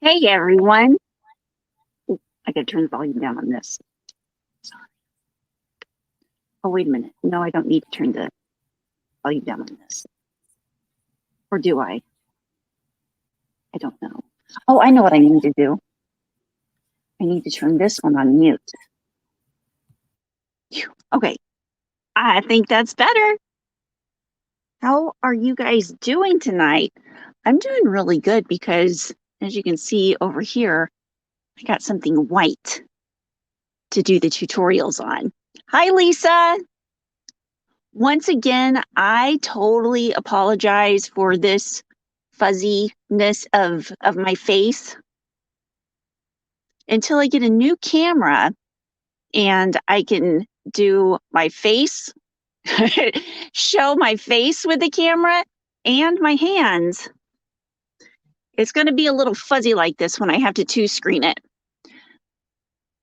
Hey everyone. Ooh, I gotta turn the volume down on this. Sorry. Oh, wait a minute. No, I don't need to turn the volume down on this. Or do I? I don't know. Oh, I know what I need to do. I need to turn this one on mute. Okay. I think that's better. How are you guys doing tonight? I'm doing really good because, as you can see over here, I got something white to do the tutorials on. Hi, Lisa. Once again, I totally apologize for this fuzziness of my face. Until I get a new camera and I can do my face, show my face with the camera and my hands, it's going to be a little fuzzy like this when I have to two screen it.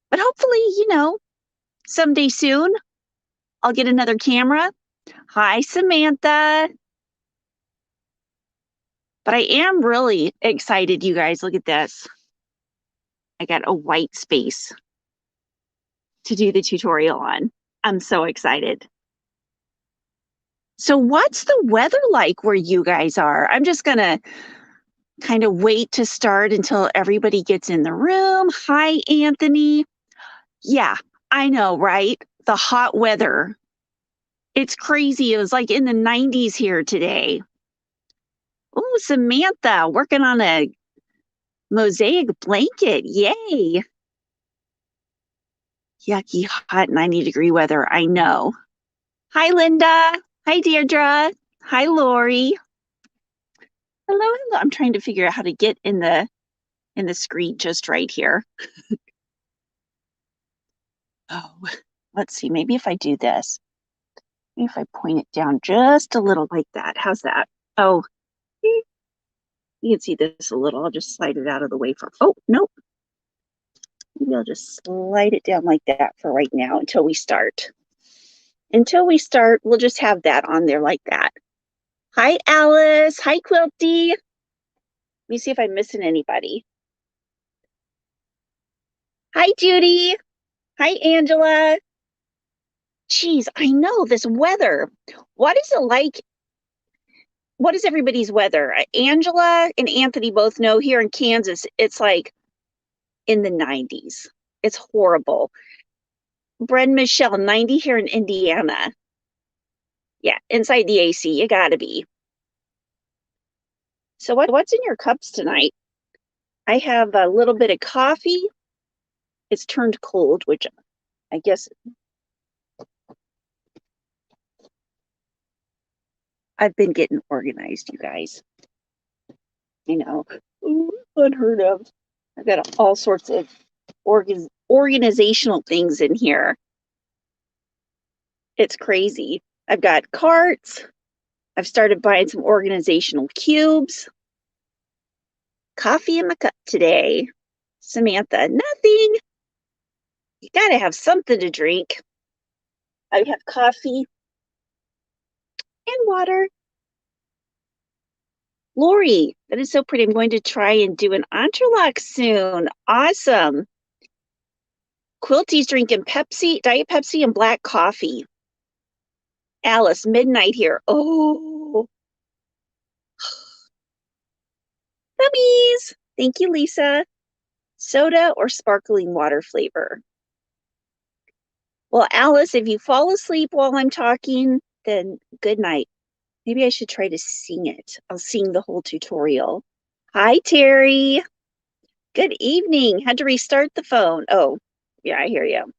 But hopefully, someday soon, I'll get another camera. Hi, Samantha. But I am really excited, you guys. Look at this. I got a white space to do the tutorial on. I'm so excited. So what's the weather like where you guys are? I'm just going to kind of wait to start until everybody gets in the room. Hi, Anthony. Yeah, I know, right? The hot weather. It's crazy. It was like in the 90s here today. Oh, Samantha, working on a mosaic blanket. Yay. Yucky, hot 90-degree weather. I know. Hi, Linda. Hi, Deirdre. Hi, Lori. Hello, hello. I'm trying to figure out how to get in the screen just right here. Oh, let's see. Maybe if I do this. Maybe if I point it down just a little like that. How's that? Oh, you can see this a little. I'll just slide it out of the way for, oh, nope. Maybe I'll just slide it down like that for right now until we start. Until we start, we'll just have that on there like that. Hi, Alice. Hi, Quilty. Let me see if I'm missing anybody. Hi, Judy. Hi, Angela. Geez, I know this weather. What is it like? What is everybody's weather? Angela and Anthony both know here in Kansas, it's like in the 90s. It's horrible. Bren Michelle, 90 here in Indiana. Yeah, inside the AC, you gotta be. So what's in your cups tonight? I have a little bit of coffee. It's turned cold, which I guess I've been getting organized, you guys. I know. Ooh, unheard of. I've got all sorts of organizational things in here. It's crazy. I've got carts. I've started buying some organizational cubes. Coffee in my cup today. Samantha, nothing. You gotta have something to drink. I have coffee and water. Lori, that is so pretty. I'm going to try and do an entrelac soon. Awesome. Quilty's drinking Pepsi, Diet Pepsi, and black coffee. Alice, midnight here. Oh. Gummies. Thank you, Lisa. Soda or sparkling water flavor? Well, Alice, if you fall asleep while I'm talking, then good night. Maybe I should try to sing it. I'll sing the whole tutorial. Hi, Terry. Good evening. Had to restart the phone. Oh, yeah, I hear you.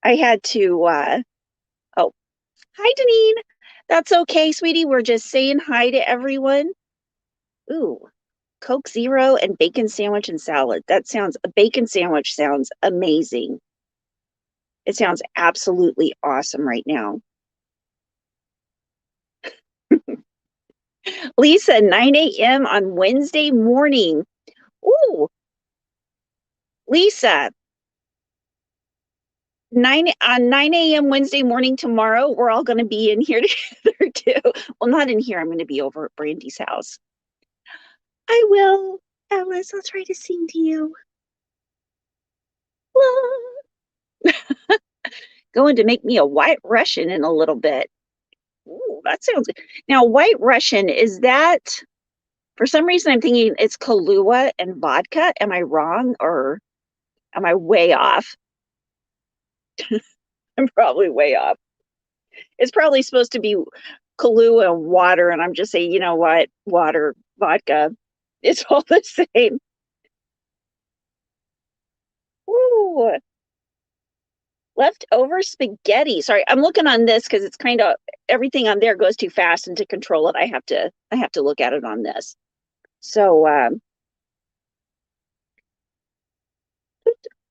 I had to, oh, hi, Deneen. That's okay, sweetie. We're just saying hi to everyone. Ooh, Coke Zero and bacon sandwich and salad. A bacon sandwich sounds amazing. It sounds absolutely awesome right now. Lisa, 9 a.m. on Wednesday morning. Ooh, Lisa, 9 a.m. Wednesday morning tomorrow, we're all going to be in here together too. Well, not in here. I'm going to be over at Brandy's house. I will. Alice, I'll try to sing to you. Going to make me a White Russian in a little bit. Ooh, that sounds good. Now, White Russian, is that, for some reason, I'm thinking it's Kahlua and vodka. Am I wrong or am I way off? I'm probably way off. It's probably supposed to be Kahlua and water, and I'm just saying, you know what? Water, vodka, it's all the same. Ooh, leftover spaghetti. Sorry, I'm looking on this because it's kind of everything on there goes too fast, and to control it, I have to look at it on this. So,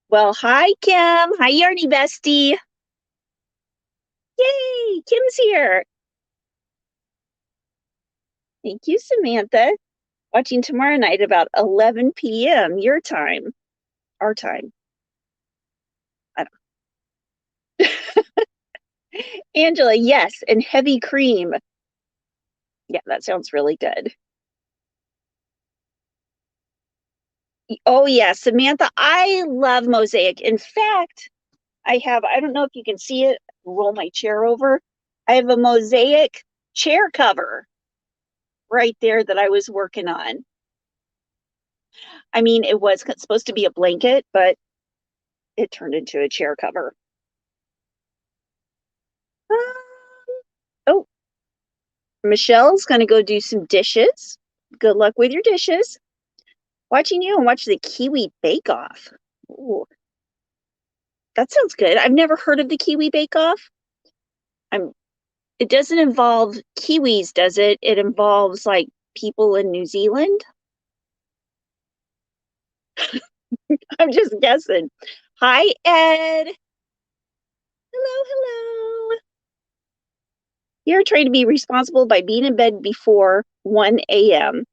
well, hi Kim, hi Yarny Bestie. Yay, Kim's here. Thank you, Samantha. Watching tomorrow night about 11 p.m. your time, our time. I don't. Angela, yes, and heavy cream. Yeah, that sounds really good. Oh yeah, Samantha, I love Mosaic. In fact, I don't know if you can see it, roll my chair over. I have a Mosaic chair cover right there that I was working on. I mean, it was supposed to be a blanket, but it turned into a chair cover. Oh, Michelle's going to go do some dishes. Good luck with your dishes. Watching you and watch the Kiwi Bake Off. Ooh, that sounds good. I've never heard of the Kiwi Bake Off. It doesn't involve kiwis, does it? It involves like people in New Zealand. I'm just guessing. Hi, Ed. Hello, hello. You're trying to be responsible by being in bed before 1 a.m.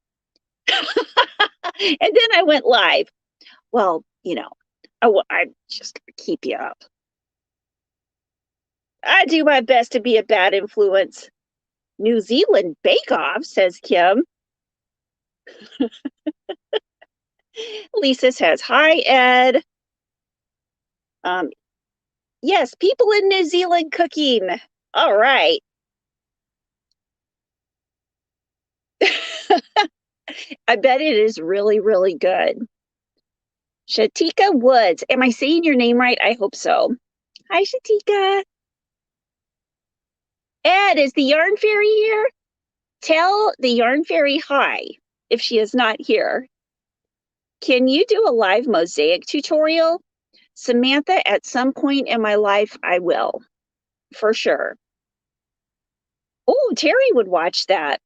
And then I went live. Well, I just keep you up. I do my best to be a bad influence. New Zealand Bake Off, says Kim. Lisa says, hi, Ed. Yes, people in New Zealand cooking. All right. I bet it is really, really good. Shatika Woods. Am I saying your name right? I hope so. Hi, Shatika. Ed, is the Yarn Fairy here? Tell the Yarn Fairy hi if she is not here. Can you do a live mosaic tutorial? Samantha, at some point in my life, I will, for sure. Oh, Terry would watch that.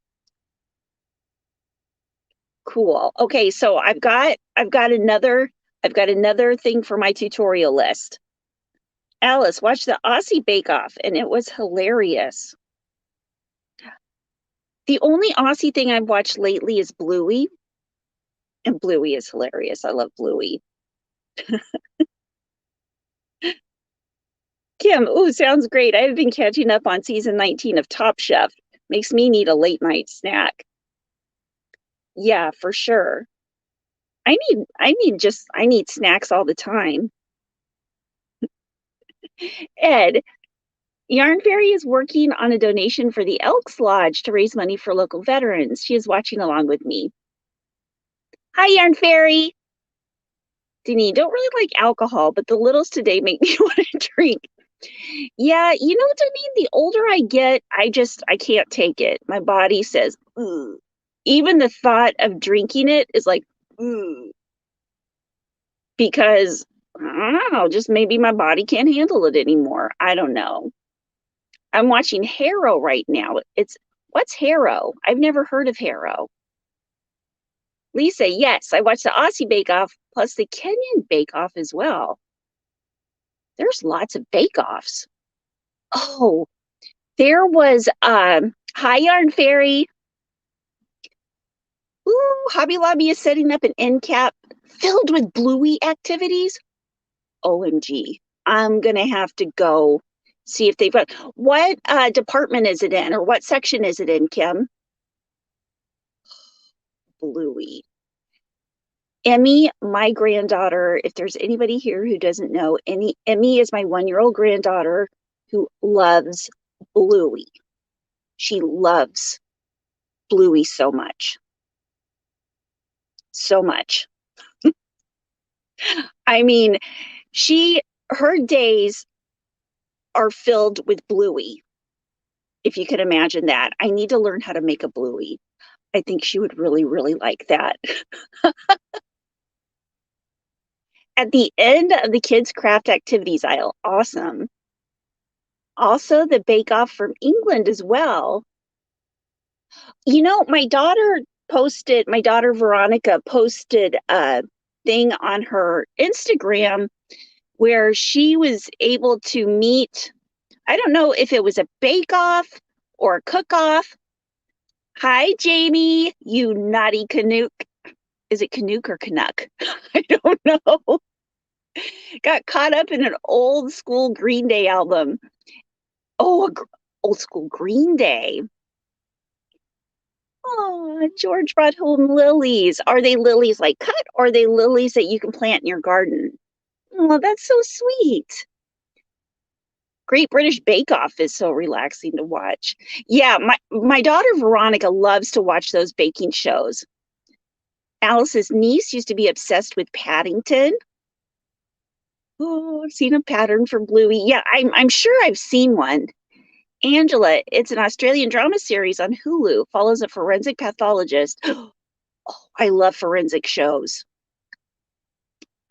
Cool. Okay, so I've got another thing for my tutorial list. Alice watched the Aussie Bake Off and it was hilarious. The only Aussie thing I've watched lately is Bluey, and Bluey is hilarious. I love Bluey. Kim, ooh, sounds great. I've been catching up on season 19 of Top Chef. Makes me need a late night snack. Yeah, for sure. I need snacks all the time. Ed, Yarn Fairy is working on a donation for the Elks Lodge to raise money for local veterans. She is watching along with me. Hi, Yarn Fairy. Denise, don't really like alcohol, but the littles today make me want to drink. Yeah, Denise, the older I get, I can't take it. My body says, ooh. Even the thought of drinking it is like, ooh. Because, I don't know, just maybe my body can't handle it anymore. I don't know. I'm watching Harrow right now. What's Harrow? I've never heard of Harrow. Lisa, yes, I watched the Aussie Bake Off plus the Kenyan Bake Off as well. There's lots of bake offs. Oh, there was Hi Yarn Fairy. Ooh, Hobby Lobby is setting up an end cap filled with Bluey activities. OMG. I'm gonna have to go see if they've got what department is it in or what section is it in, Kim? Bluey. Emmy, my granddaughter, if there's anybody here who doesn't know, Emmy is my 1-year-old granddaughter who loves Bluey. She loves Bluey so much. So much. I mean, her days are filled with Bluey, if you could imagine that. I need to learn how to make a Bluey. I think she would really, really like that. At the end of the kids' craft activities aisle. Awesome. Also, the Bake Off from England as well. You know, my daughter Veronica posted a thing on her Instagram where she was able to meet, I don't know if it was a bake-off or a cook-off. Hi, Jamie, you naughty Canuck. Is it Canuck or Canuck? I don't know. Got caught up in an old school Green Day album. Oh, old school Green Day. Oh, George brought home lilies. Are they lilies like cut, or are they lilies that you can plant in your garden? Oh, that's so sweet. Great British Bake Off is so relaxing to watch. Yeah, my daughter Veronica loves to watch those baking shows. Alice's niece used to be obsessed with Paddington. Oh, I've seen a pattern for Bluey. Yeah, I'm sure I've seen one. Angela, it's an Australian drama series on Hulu, follows a forensic pathologist. Oh, I love forensic shows.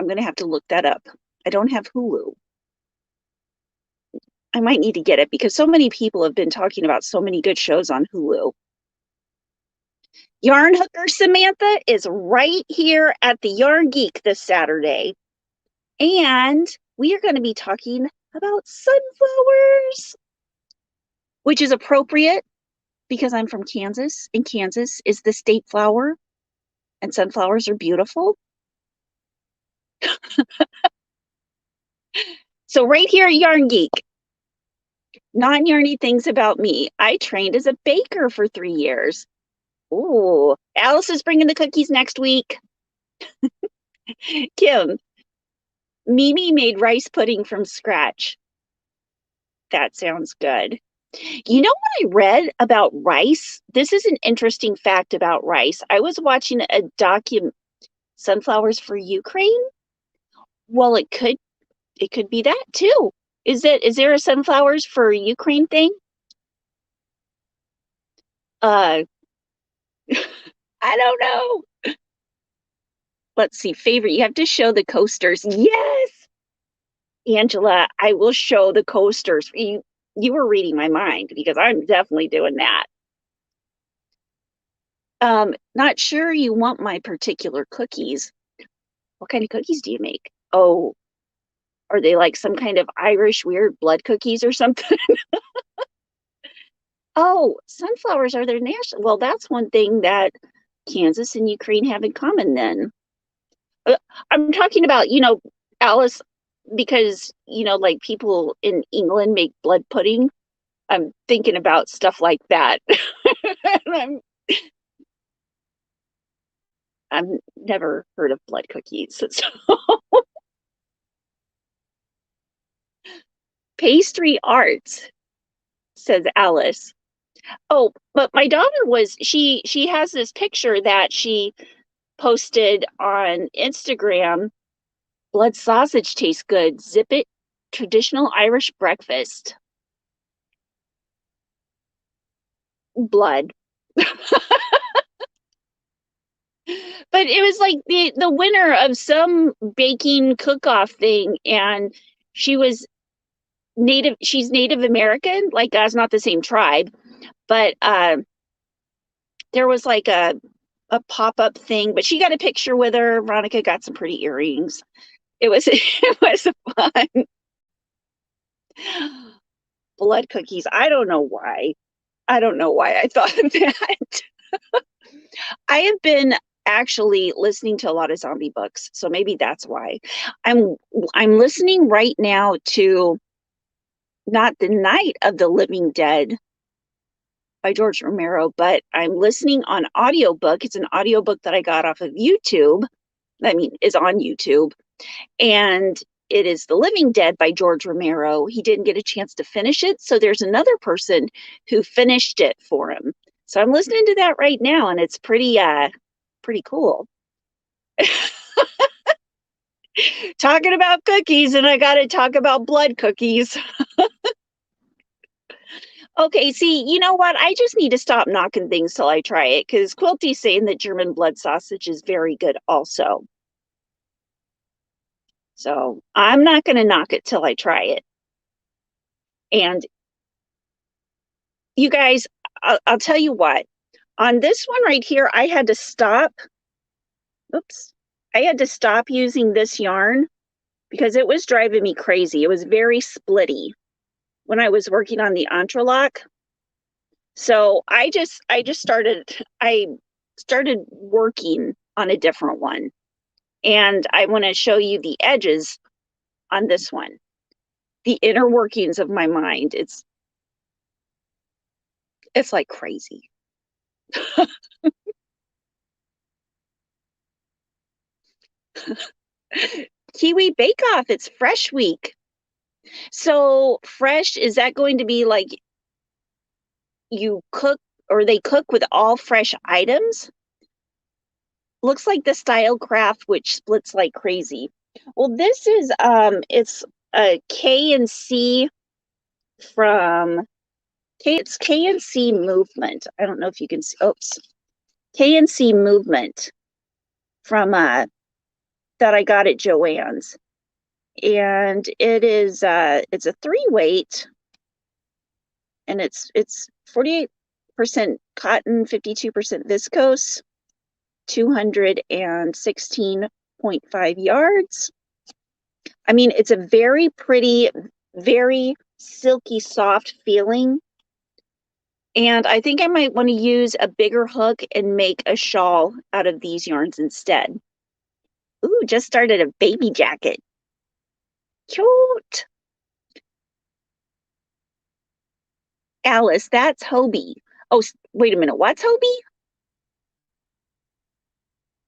I'm going to have to look that up. I don't have Hulu. I might need to get it because so many people have been talking about so many good shows on Hulu. Yarn Hooker Samantha is right here at the Yarn Geek this Saturday. And we are going to be talking about sunflowers, which is appropriate because I'm from Kansas, and Kansas is the state flower, and sunflowers are beautiful. So right here at Yarn Geek, non-yarny things about me. I trained as a baker for 3 years. Ooh, Alice is bringing the cookies next week. Kim, Mimi made rice pudding from scratch. That sounds good. You know what I read about rice? This is an interesting fact about rice. I was watching a Sunflowers for Ukraine. Well, it could be that too. Is there a Sunflowers for Ukraine thing? I don't know. Let's see, favorite. You have to show the coasters. Yes. Angela, I will show the coasters. You were reading my mind because I'm definitely doing that. Not sure you want my particular cookies. What kind of cookies do you make? Oh, are they like some kind of Irish weird blood cookies or something? Oh, sunflowers are their national. Well, that's one thing that Kansas and Ukraine have in common then. I'm talking about, Alice, because, like people in England make blood pudding. I'm thinking about stuff like that. I've never heard of blood cookies. So. Pastry arts, says Alice. Oh, but my daughter she has this picture that she posted on Instagram. Blood sausage tastes good. Zip it. Traditional Irish breakfast. Blood. But it was like the winner of some baking cook-off thing, and she's Native American, like us, not the same tribe, but there was like a pop-up thing, but she got a picture with her. Veronica got some pretty earrings. It was fun. Blood cookies. I don't know why I thought of that. I have been actually listening to a lot of zombie books, so maybe that's why. I'm listening right now to not the Night of the Living Dead by George Romero, but I'm listening on audiobook. It's an audiobook that I got off of YouTube, is on YouTube. And it is The Living Dead by George Romero. He didn't get a chance to finish it, so there's another person who finished it for him. So I'm listening to that right now, and it's pretty cool. Talking about cookies, and I got to talk about blood cookies. Okay, see, you know what? I just need to stop knocking things till I try it, because Quilty's saying that German blood sausage is very good also. So I'm not going to knock it till I try it. And you guys, I'll tell you what. On this one right here, I had to stop. Oops. I had to stop using this yarn because it was driving me crazy. It was very splitty when I was working on the entrelac. So I started working on a different one. And I want to show you the edges on this one. The inner workings of my mind. It's like crazy. Kiwi Bake Off, it's Fresh Week. So fresh, is that going to be like you cook, or they cook with all fresh items? Looks like the Style Craft, which splits like crazy. Well, this is it's a K&C from it's K&C Movement. I don't know if you can see. Oops. K&C Movement from that I got at Joann's. And it is it's a 3-weight, and it's 48% cotton, 52% viscose, 216.5 yards. I mean, it's a very pretty, very silky, soft feeling. And I think I might want to use a bigger hook and make a shawl out of these yarns instead. Ooh, just started a baby jacket. Cute. Alice, that's Hobie. Oh, wait a minute. What's Hobie?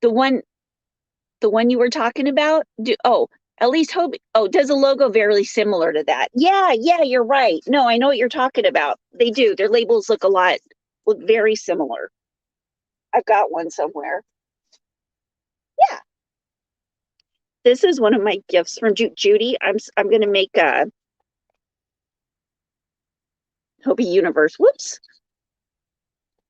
The one you were talking about? At least Hobie. Oh, does a logo very similar to that? Yeah, you're right. No, I know what you're talking about. They do. Their labels look very similar. I've got one somewhere. Yeah. This is one of my gifts from Judy. I'm going to make a Hobie Universe. Whoops.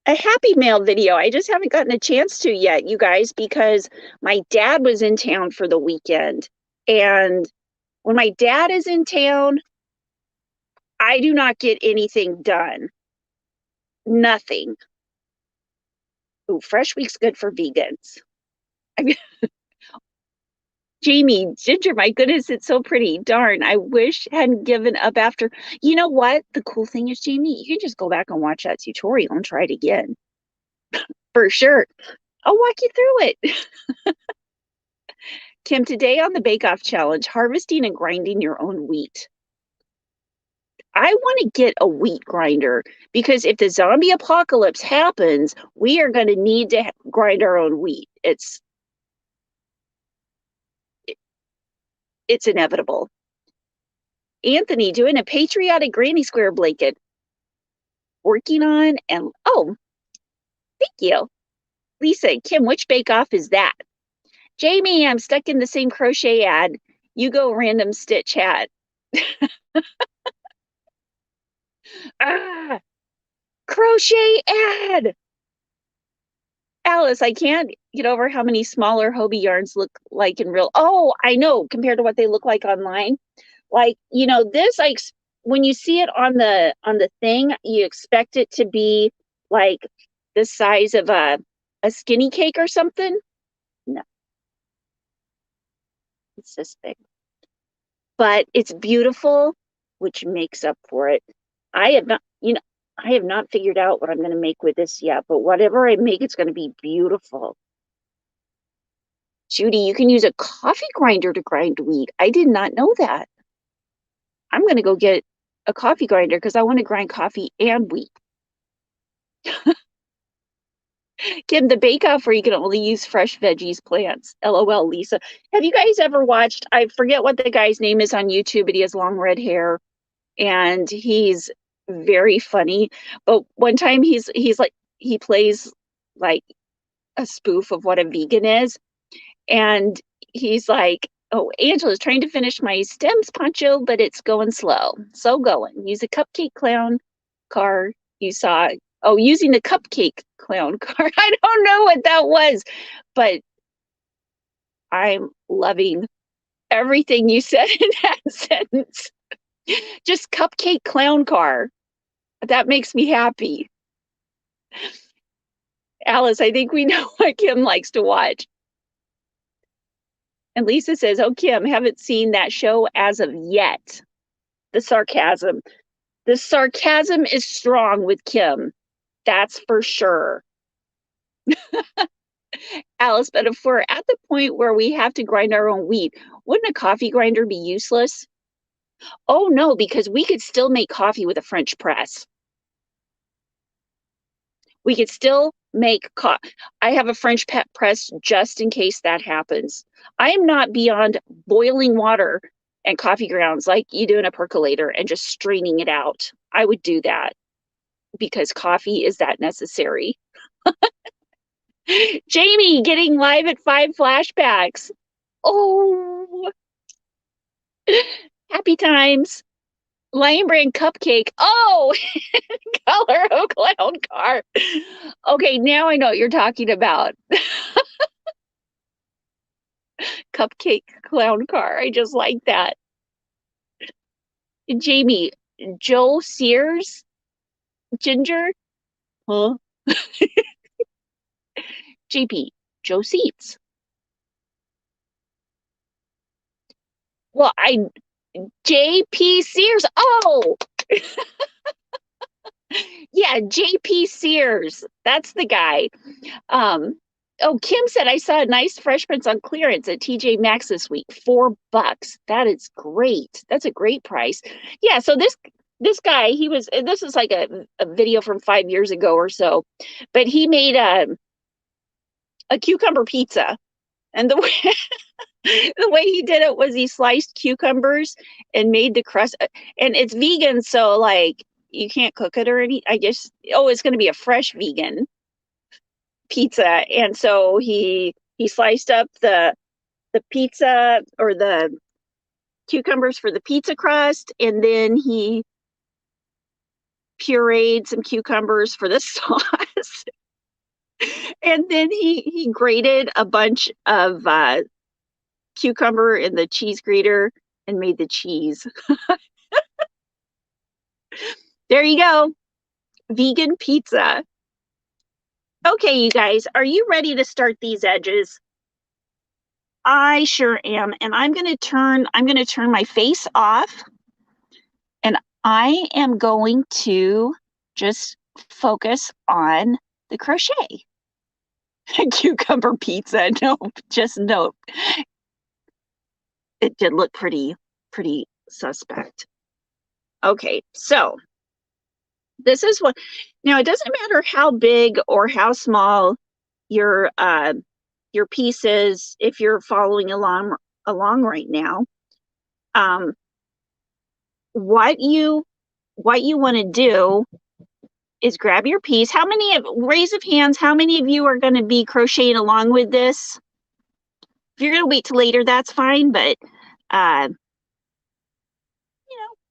A Happy Mail video. I just haven't gotten a chance to yet, you guys, because my dad was in town for the weekend. And when my dad is in town, I do not get anything done. Nothing. Ooh, Fresh Week's good for vegans. I mean, Jamie, Ginger, my goodness, it's so pretty. Darn, I wish I hadn't given up after. You know what? The cool thing is, Jamie, you can just go back and watch that tutorial and try it again. For sure. I'll walk you through it. Kim, today on the Bake Off Challenge, harvesting and grinding your own wheat. I want to get a wheat grinder because if the zombie apocalypse happens, we are going to need to grind our own wheat. It's inevitable. Anthony doing a patriotic granny square blanket. Working on, and oh, thank you. Lisa, Kim, which Bake Off is that? Jamie, I'm stuck in the same crochet ad. You go random stitch hat. Crochet ad. Alice, I can't get over how many smaller Hobie yarns look like in real. Oh, I know, compared to what they look like online. Like, this, like, when you see it on the thing, you expect it to be like the size of a skinny cake or something. No, it's this big. But it's beautiful, which makes up for it. I have not figured out what I'm going to make with this yet, but whatever I make, it's going to be beautiful. Judy, you can use a coffee grinder to grind wheat. I did not know that. I'm going to go get a coffee grinder because I want to grind coffee and wheat. Kim, the bake-off where you can only use fresh veggies, plants. LOL, Lisa. Have you guys ever watched, I forget what the guy's name is on YouTube, but he has long red hair and he's very funny. But one time he plays like a spoof of what a vegan is. And he's like, oh, Angela's trying to finish my stems poncho, but it's going slow. So going. Use a cupcake clown car you saw. Oh, using the cupcake clown car. I don't know what that was, but I'm loving everything you said in that sentence. Just cupcake clown car. That makes me happy. Alice, I think we know what Kim likes to watch. And Lisa says, oh, Kim, haven't seen that show as of yet. The sarcasm. The sarcasm is strong with Kim. That's for sure. Alice, but if we're at the point where we have to grind our own wheat, wouldn't a coffee grinder be useless? Oh, no, because we could still make coffee with a French press. We could still make coffee. I have a French press just in case that happens. I am not beyond boiling water and coffee grounds like you do in a percolator and just straining it out. I would do that because coffee is that necessary. Jamie getting live at 5 flashbacks. Oh, happy times. Lion Brand cupcake. Oh, color of clown car. Okay, now I know what you're talking about. Cupcake clown car. I just like that. Jamie, Joe Sears, Ginger, huh? JP, Joe Seats. Well, JP Sears. Oh, yeah, JP Sears. That's the guy. Oh, Kim said I saw a nice Fresh Prince on clearance at TJ Maxx this week. $4. That is great. That's a great price. Yeah, so this guy, this is like a video from 5 years ago or so, but he made a cucumber pizza. And the way the way he did it was he sliced cucumbers and made the crust, and it's vegan, so like you can't cook it or any, I guess, oh, it's going to be a fresh vegan pizza. And so he sliced up the pizza or the cucumbers for the pizza crust, and then he pureed some cucumbers for the sauce. And then he grated a bunch of cucumber in the cheese grater and made the cheese. There you go. Vegan pizza. Okay, you guys, are you ready to start these edges? I sure am. And I'm going to turn my face off, and I am going to just focus on the crochet. Cucumber pizza. Nope, just nope. It did look pretty suspect. Okay, so this is what, now it doesn't matter how big or how small your piece is if you're following along right now. What you want to do is grab your piece. Raise of hands, how many of you are going to be crocheting along with this? If you're going to wait till later, that's fine, but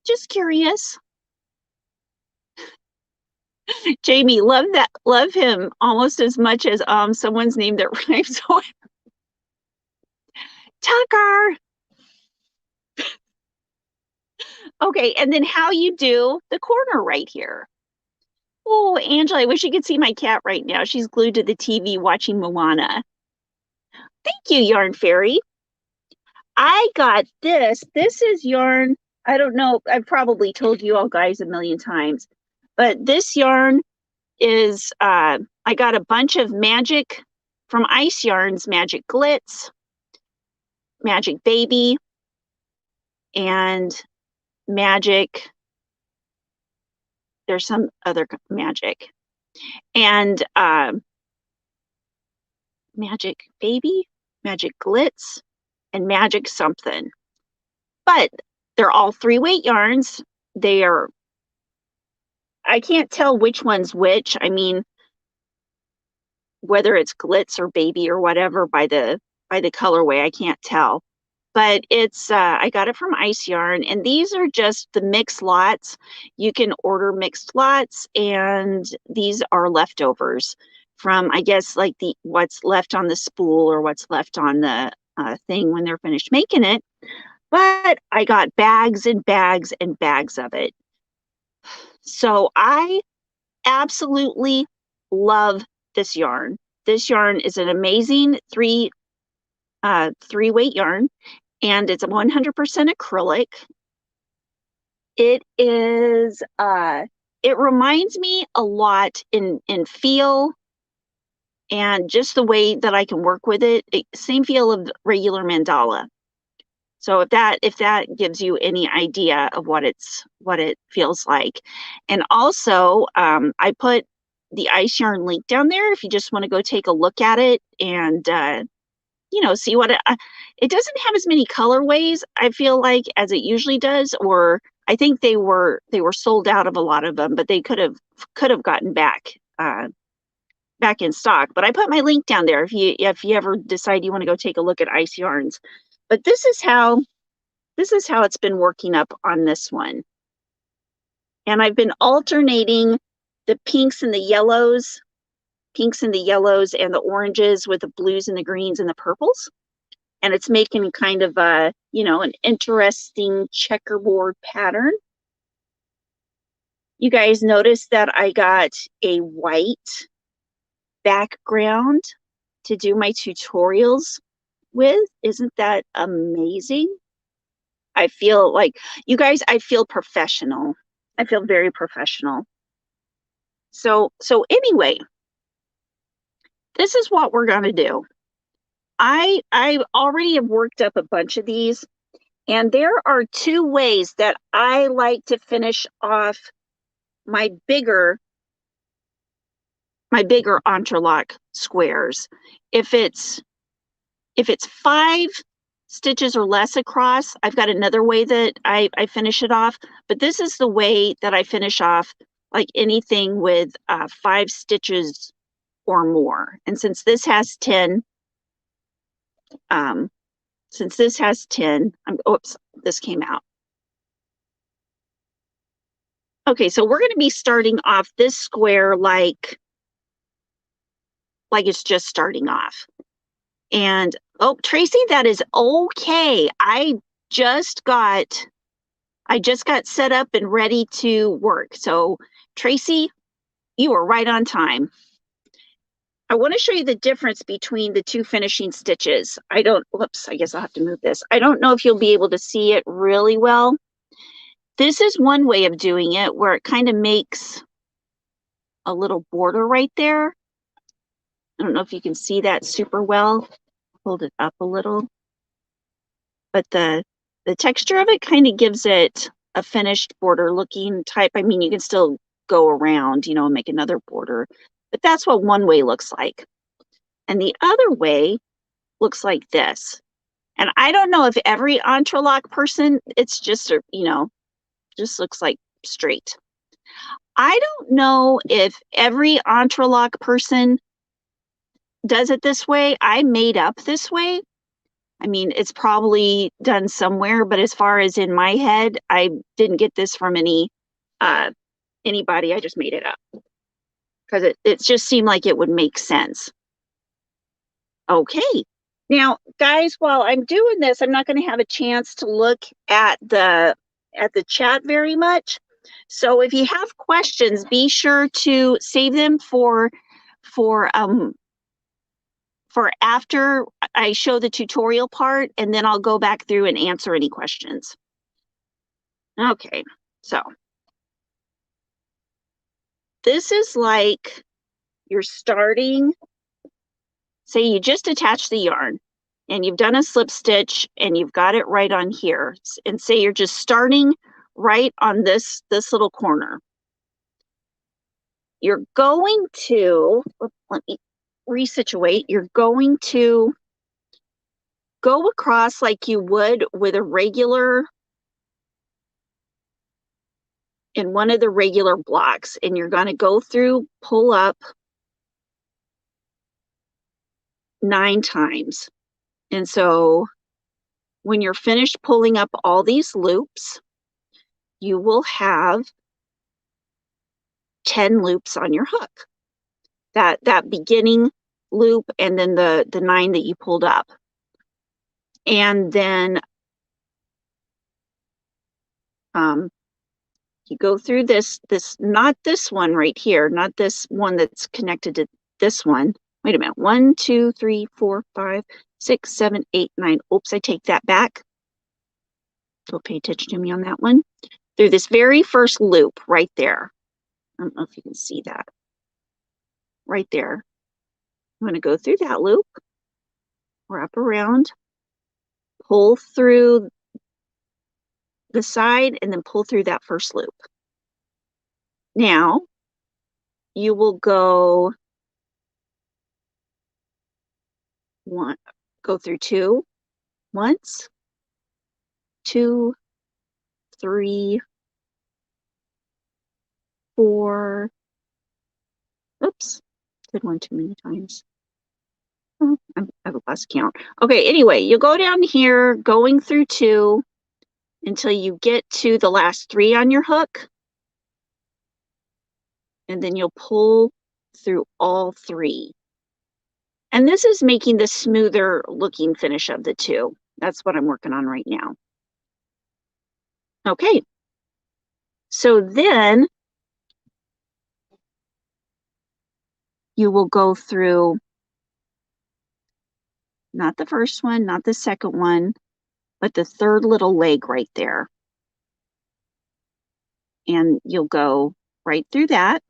just curious. Jamie, love him almost as much as someone's name that rhymes on Tucker. Okay, and then how you do the corner right here. Oh, Angela, I wish you could see my cat right now. She's glued to the TV watching Moana. Thank you, Yarn Fairy. I got this. This is yarn. I don't know. I've probably told you all guys a million times, but this yarn is, I got a bunch of Magic from Ice Yarns, Magic Glitz, Magic Baby, and Magic, there's some other Magic. And Magic Baby, Magic Glitz, and Magic something. But they're all 3-weight yarns. They are, I can't tell which one's which. I mean, whether it's Glitz or Baby or whatever by the colorway, I can't tell. But it's I got it from Ice Yarn, and these are just the mixed lots. You can order mixed lots, and these are leftovers from, I guess, like what's left on the spool or what's left on the thing when they're finished making it. But I got bags and bags and bags of it. So I absolutely love this yarn. This yarn is an amazing three-weight yarn, and it's 100% acrylic. It is, it reminds me a lot in feel and just the way that I can work with it. Same feel of regular mandala. So if that gives you any idea of what it feels like. And also, I put the Ice Yarn link down there if you just want to go take a look at it and see what it doesn't have as many colorways, I feel like, as it usually does. Or I think they were sold out of a lot of them, but they could have gotten back in stock. But I put my link down there if you ever decide you want to go take a look at Ice Yarns. But this is how it's been working up on this one. And I've been alternating the pinks and the yellows and the oranges with the blues and the greens and the purples. And it's making kind of a, an interesting checkerboard pattern. You guys notice that I got a white background to do my tutorials with. Isn't that amazing? I feel like, you guys, I feel professional. I feel very professional. So anyway, this is what we're going to do. I already have worked up a bunch of these, and there are 2 ways that I like to finish off my bigger entrelac squares. If it's 5 stitches or less across, I've got another way that I finish it off, but this is the way that I finish off like anything with 5 stitches or more. And since this has 10, oops, this came out. Okay, so we're going to be starting off this square like it's just starting off. And oh, Tracy, that is okay. I just got set up and ready to work. So Tracy, you are right on time. I want to show you the difference between the 2 finishing stitches. Whoops, I guess I'll have to move this. I don't know if you'll be able to see it really well. This is one way of doing it where it kind of makes a little border right there. I don't know if you can see that super well. Hold it up a little. But the texture of it kind of gives it a finished border looking type. I mean, you can still go around, and make another border. But that's what one way looks like. And the other way looks like this. And I don't know if every entrelac person, it's just, just looks like straight. I don't know if every entrelac person does it this way. I made up this way. I mean, it's probably done somewhere, but as far as in my head, I didn't get this from anybody. I just made it up because it just seemed like it would make sense. Okay. Now, guys, while I'm doing this, I'm not going to have a chance to look at the chat very much. So if you have questions, be sure to save them for after I show the tutorial part, and then I'll go back through and answer any questions. Okay, so this is like you're starting, say you just attach the yarn and you've done a slip stitch and you've got it right on here, and say you're just starting right on this little corner. You're going to, let me resituate, you're going to go across like you would with a regular, in one of the regular blocks, and you're going to go through, pull up 9 times. And so when you're finished pulling up all these loops, you will have 10 loops on your hook. That beginning loop and then the 9 that you pulled up. And then you go through this, not this one right here, not this one that's connected to this one. Wait a minute. 1, 2, 3, 4, 5, 6, 7, 8, 9. Oops, I take that back. So pay attention to me on that one. Through this very first loop right there. I don't know if you can see that. Right there. I'm going to go through that loop, wrap around, pull through the side, and then pull through that first loop. Now, you will go through 2 once, 2, 3, 4. Oops, did one too many times. Oh, I've lost count. Okay, anyway, you'll go down here, going through 2 until you get to the last 3 on your hook. And then you'll pull through all 3. And this is making the smoother looking finish of the 2. That's what I'm working on right now. Okay. So then you will go through not the first one, not the second one, but the third little leg right there. And you'll go right through that,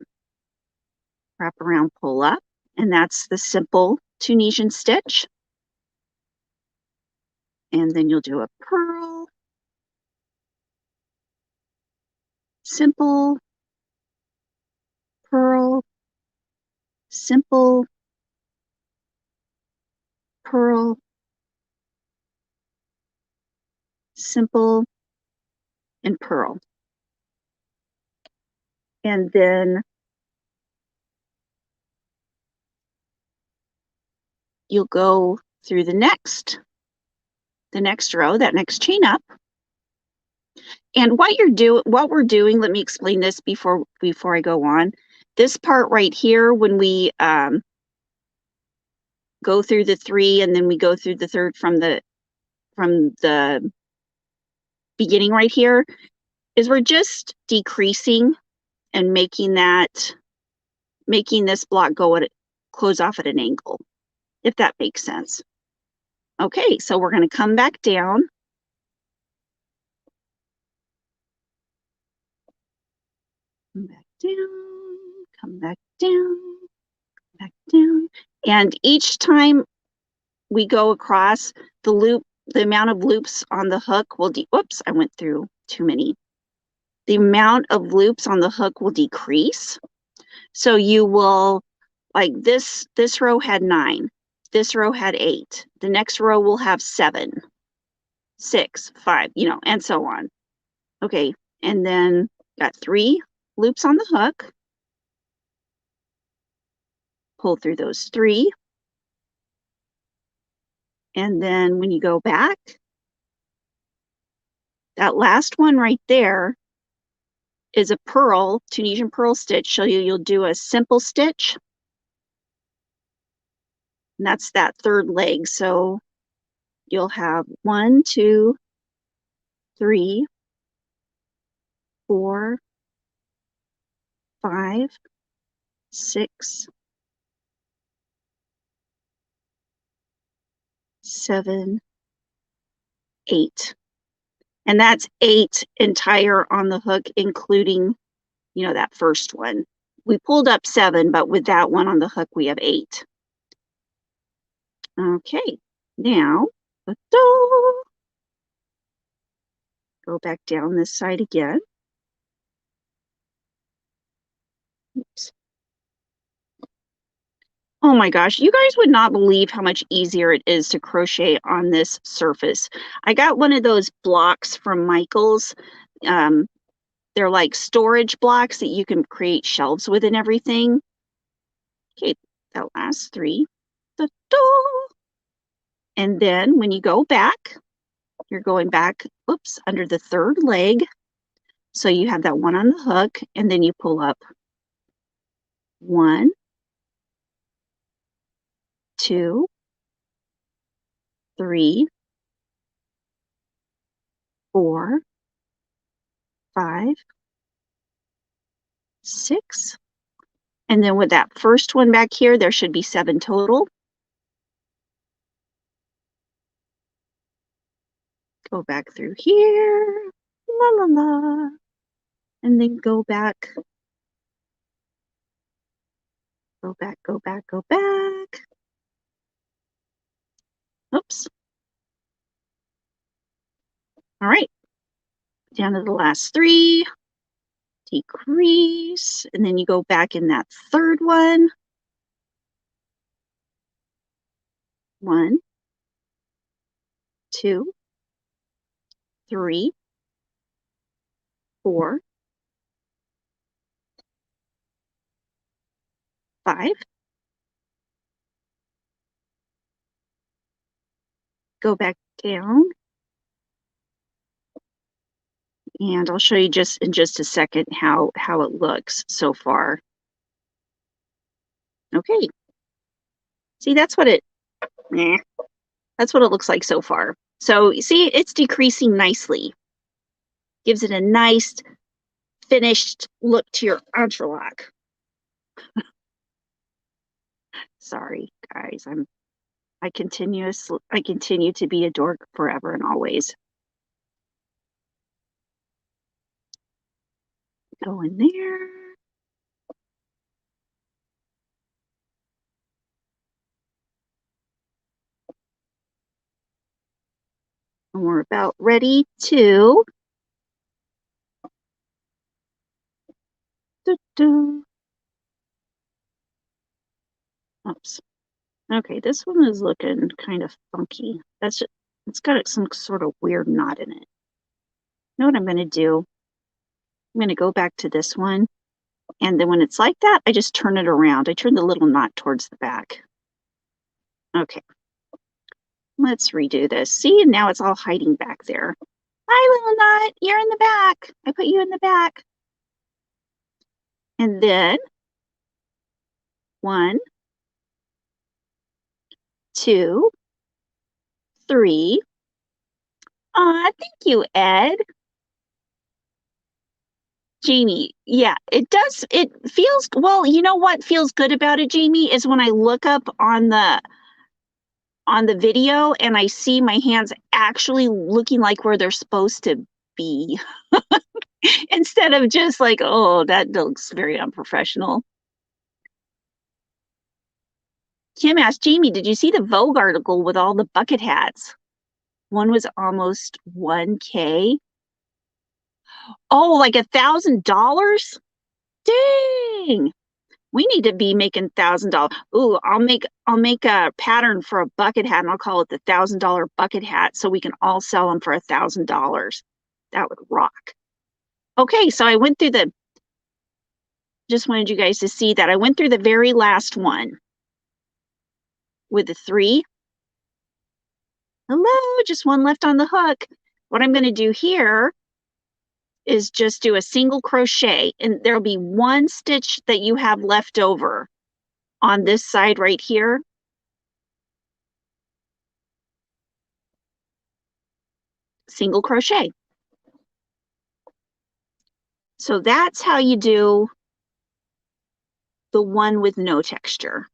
wrap around, pull up, and that's the simple Tunisian stitch. And then you'll do a purl, simple, purl, simple, purl, simple, and purl. And then you'll go through the next row, that next chain up. And what we're doing, let me explain this before I go on. This part right here, when we go through the 3 and then we go through the third from the beginning right here, is we're just decreasing and making this block close off at an angle, if that makes sense. Okay, so we're going to come back down. Come back down, come back down, come back down. And each time we go across the loop, the amount of loops on the hook will whoops, I went through too many. The amount of loops on the hook will decrease. So you will, like this row had 9. This row had 8. The next row will have 7, 6, 5, and so on. Okay, and then got 3 loops on the hook. Pull through those 3. And then when you go back, that last one right there is a purl, Tunisian purl stitch. So you'll do a simple stitch. And that's that third leg. So you'll have 1, 2, 3, 4, 5, 6, 7, 8. And that's 8 entire on the hook, including, that first one. We pulled up 7, but with that one on the hook, we have 8. Okay, now, go back down this side again. Oops. Oh my gosh, you guys would not believe how much easier it is to crochet on this surface. I got one of those blocks from Michael's. They're like storage blocks that you can create shelves with and everything. Okay, that last 3. And then when you go back, you're going back, oops, under the 3rd leg. So you have that one on the hook, and then you pull up 1, 2, 3, 4, 5, 6. And then with that first one back here, there should be 7 total. Go back through here, la la la, and then go back, go back, go back, go back. Oops. All right, down to the last 3, decrease, and then you go back in that 3rd one. 1, 2, 3, 4, 5. Go back down. And I'll show you just in just a second how it looks so far. Okay. See, that's what it looks like so far. So you see, it's decreasing nicely. Gives it a nice finished look to your entrelac. Sorry, guys. I continue to be a dork forever and always. Go in there. And we're about ready to oops. Okay, this one is looking kind of funky. That's just, it's got some sort of weird knot in it. You know what I'm going to do? I'm going to go back to this one. And then when it's like that, I just turn it around. I turn the little knot towards the back. Okay. Let's redo this. See, and now it's all hiding back there. Hi, little knot. You're in the back. I put you in the back. And then 1, 2, 3. Aw, thank you, Ed. Jamie, yeah, it does. It feels, well, you know what feels good about it, Jamie, is when I look up on the video and I see my hands actually looking like where they're supposed to be. Instead of just like, oh, that looks very unprofessional. Kim asked, Jamie, did you see the Vogue article with all the bucket hats? One was almost 1K. Oh, like $1,000? Dang. We need to be making $1,000. Ooh, I'll make a pattern for a bucket hat and I'll call it the $1,000 bucket hat so we can all sell them for $1,000. That would rock. Okay, so I went through just wanted you guys to see that. I went through the very last one with the 3. Hello, just one left on the hook. What I'm going to do here is just do a single crochet, and there'll be 1 stitch that you have left over on this side right here. Single crochet. So that's how you do the one with no texture.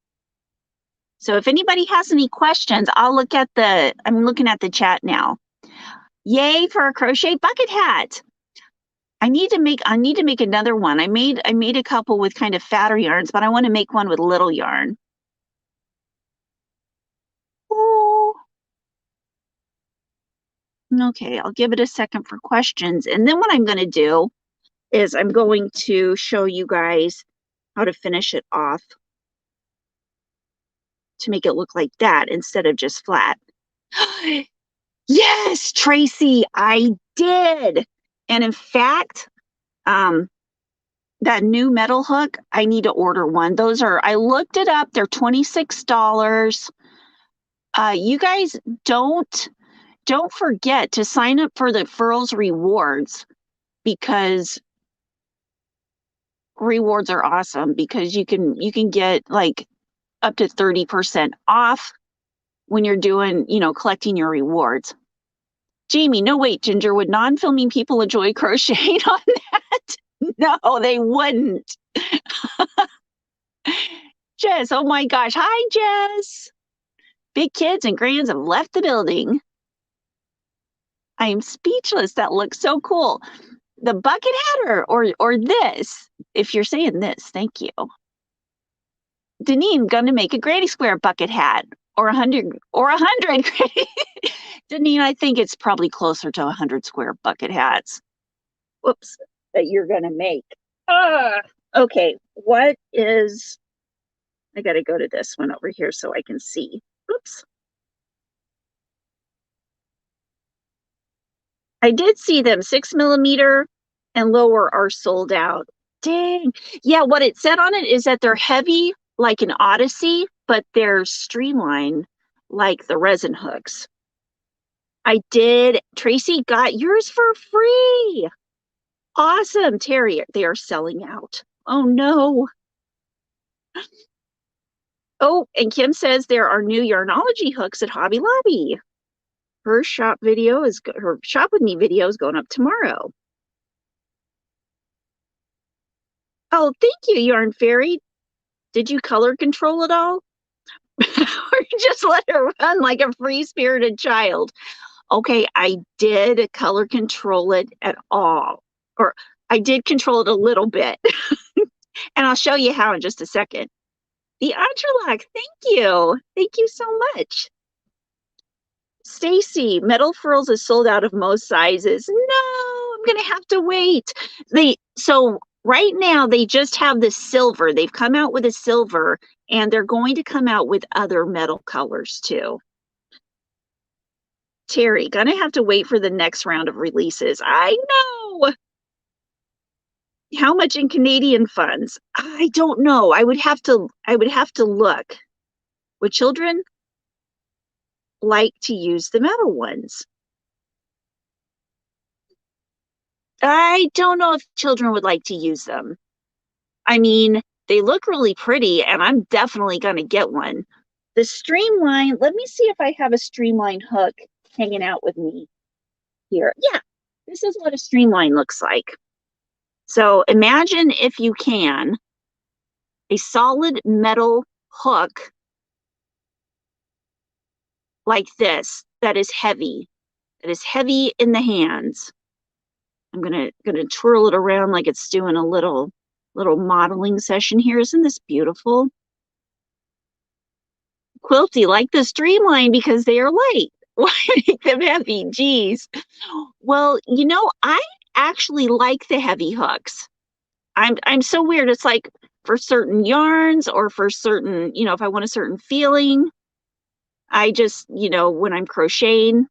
So if anybody has any questions, I'm looking at the chat now. Yay for a crochet bucket hat. I need to make another one. I made a couple with kind of fatter yarns, but I want to make one with little yarn. Oh. Okay, I'll give it a second for questions. And then what I'm going to do is I'm going to show you guys how to finish it off. to make it look like that instead of just flat. Yes, Tracy, I did. And in fact, that new metal hook, I need to order one. Those are, I looked it up, they're $26. You guys don't forget to sign up for the Furls rewards, because rewards are awesome, because you can get like up to 30% off when you're doing, collecting your rewards. Jamie, no wait, Ginger, would non-filming people enjoy crocheting on that? No, they wouldn't. Jess, oh my gosh. Hi, Jess. Big kids and grands have left the building. I am speechless. That looks so cool. The bucket hat or this, if you're saying this, thank you. Deneen, gonna make a granny square bucket hat or 100 Deneen, I think it's probably closer to 100 square bucket hats. Whoops, that you're gonna make. Okay, what is, I gotta go to this one over here so I can see. Oops. I did see them 6mm and lower are sold out. Dang. Yeah, what it said on it is that they're heavy like an Odyssey, but they're streamlined like the resin hooks. I did. Tracy got yours for free. Awesome, Terry. They are selling out. Oh no. Oh, and Kim says there are new Yarnology hooks at Hobby Lobby. Her shop with me video is going up tomorrow. Oh, thank you, Yarn Fairy. Did you color control it all? Or just let her run like a free-spirited child? Okay, I did color control it at all. Or I did control it a little bit. And I'll show you how in just a second. The Entrelac, thank you. Thank you so much. Stacy, Metal Furls is sold out of most sizes. No, I'm gonna have to wait. So right now they just have the silver. They've come out with a silver, and they're going to come out with other metal colors too. Terry, gonna have to wait for the next round of releases. I know. How much in Canadian funds? I don't know. I would have to look. Would children like to use the metal ones? I don't know if children would like to use them. I mean, they look really pretty, and I'm definitely going to get one. The streamline, let me see if I have a streamline hook hanging out with me here. Yeah, this is what a streamline looks like. So imagine, if you can, a solid metal hook like this that is heavy in the hands. I'm gonna twirl it around like it's doing a little modeling session here. Isn't this beautiful? Quilty, like the streamline because they are light. Why make them heavy? Geez. Well, I actually like the heavy hooks. I'm so weird. It's like for certain yarns or for certain, if I want a certain feeling, I just, when I'm crocheting,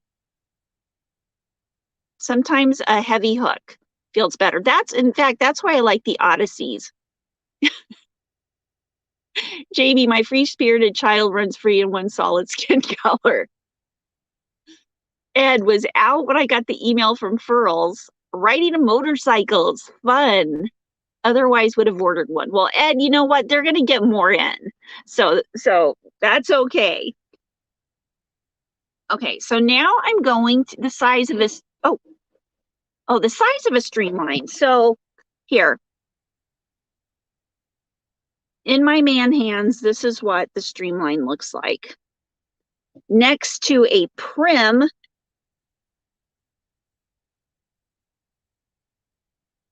sometimes a heavy hook feels better. In fact, that's why I like the Odysseys. Jamie, my free-spirited child runs free in one solid skin color. Ed was out when I got the email from Furls. Riding a motorcycle's fun. Otherwise would have ordered one. Well, Ed, you know what? They're going to get more in. So that's okay. Okay, so now I'm going to the size of this. The size of a streamline. So here, in my man hands, this is what the streamline looks like. Next to a prim,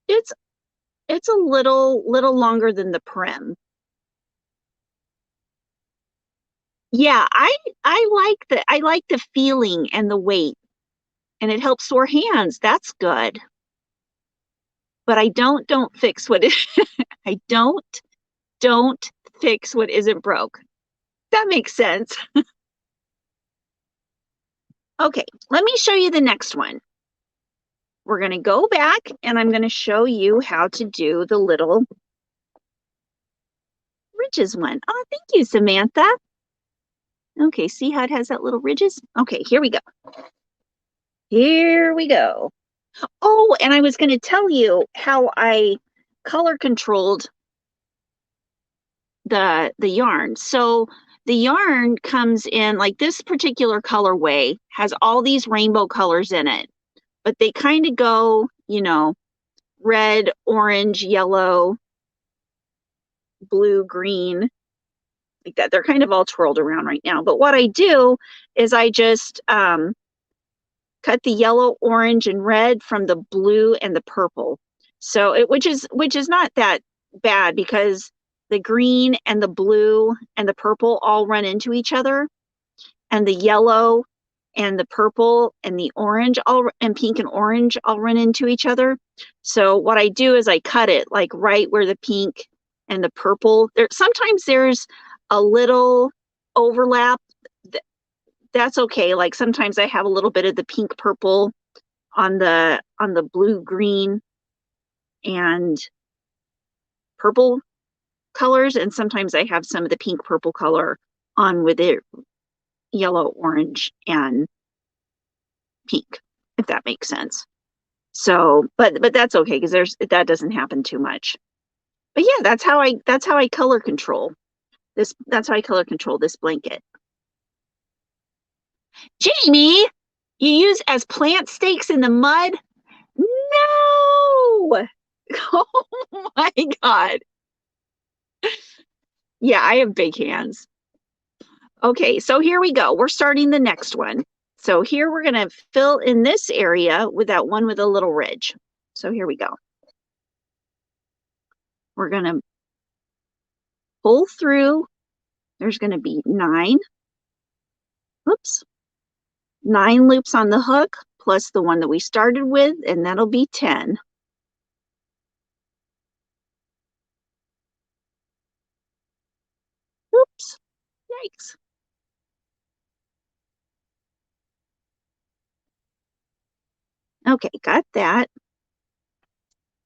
it's a little longer than the prim. Yeah, I like the feeling and the weight, and it helps sore hands. That's good. But I don't fix what is I don't fix what isn't broke. That makes sense. Okay, let me show you the next one. We're going to go back and I'm going to show you how to do the little ridges one. Oh, thank you, Samantha. Okay, see how it has that little ridges? Okay, here we go. Here we go. Oh, and I was going to tell you how I color controlled the yarn. So the yarn comes in like this particular colorway has all these rainbow colors in it, but they kind of go, you know, red, orange, yellow, blue, green, like that. They're kind of all twirled around right now. But what I do is I just cut the yellow, orange, and red from the blue and the purple. So which is not that bad because the green and the blue and the purple all run into each other, and the yellow and the purple and the orange and pink and orange all run into each other. So what I do is I cut it like right where the pink and the purple. Sometimes there's a little overlap. That's okay. Like sometimes I have a little bit of the pink purple on the blue green and purple colors, and sometimes I have some of the pink purple color on with it yellow, orange, and pink, if that makes sense. So, but that's okay because that doesn't happen too much. But yeah, that's how I color control this. That's how I color control this blanket. Jamie, you use as plant stakes in the mud? No! Oh my God. Yeah, I have big hands. Okay, so here we go. We're starting the next one. So here we're going to fill in this area with that one with a little ridge. So here we go. We're going to pull through. There's going to be 9 loops on the hook plus the one that we started with, and that'll be 10. Oops, yikes. Okay, got that.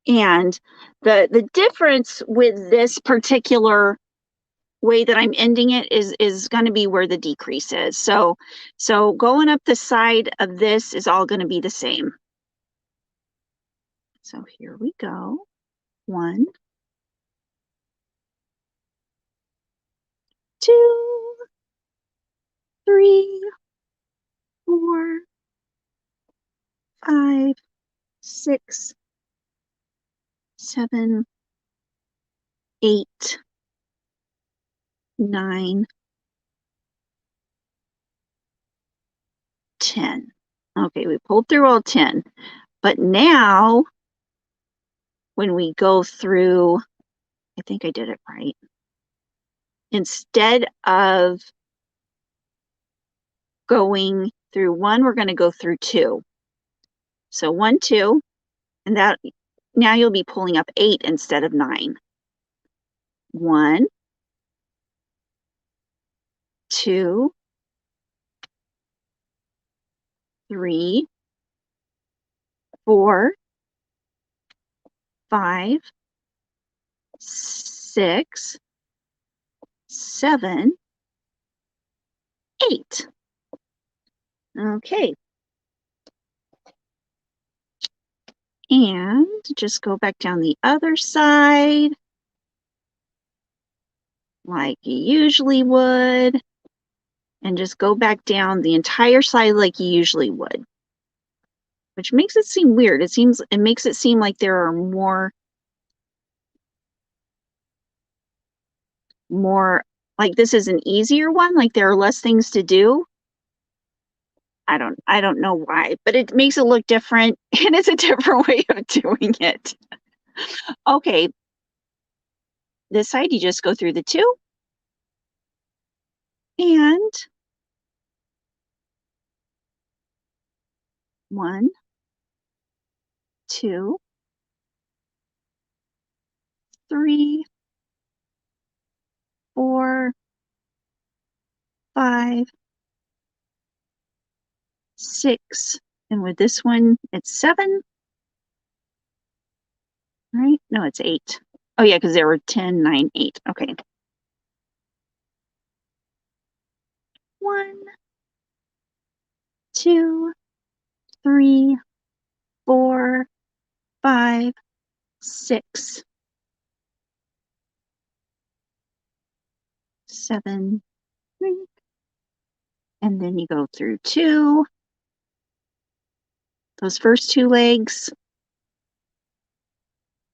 And the difference with this particular way that I'm ending it is going to be where the decrease is. So going up the side of this is all going to be the same. So here we go. 1, 2, 3, 4, 5, 6, 7, 8, 9, 10. Okay, we pulled through all 10. But now, when we go through, I think I did it right. Instead of going through 1, we're going to go through 2. So 1, 2, and that now you'll be pulling up 8 instead of 9. 1, 2, 3, 4, 5, 6, 7, 8. Okay. And just go back down the other side like you usually would. And just go back down the entire side like you usually would. Which makes it seem weird. It makes it seem like there are more like this is an easier one, like there are less things to do. I don't know why, but it makes it look different and it's a different way of doing it. Okay. This side you just go through the 2 and 1, 2, 3, 4, 5, 6, and with this one, it's 7. Right? No, it's 8. Oh, yeah, because there were 10, 9, 8. Okay. 1, 2, 3, 4, 5, 6, 7, 8. And then you go through 2. Those first 2 legs.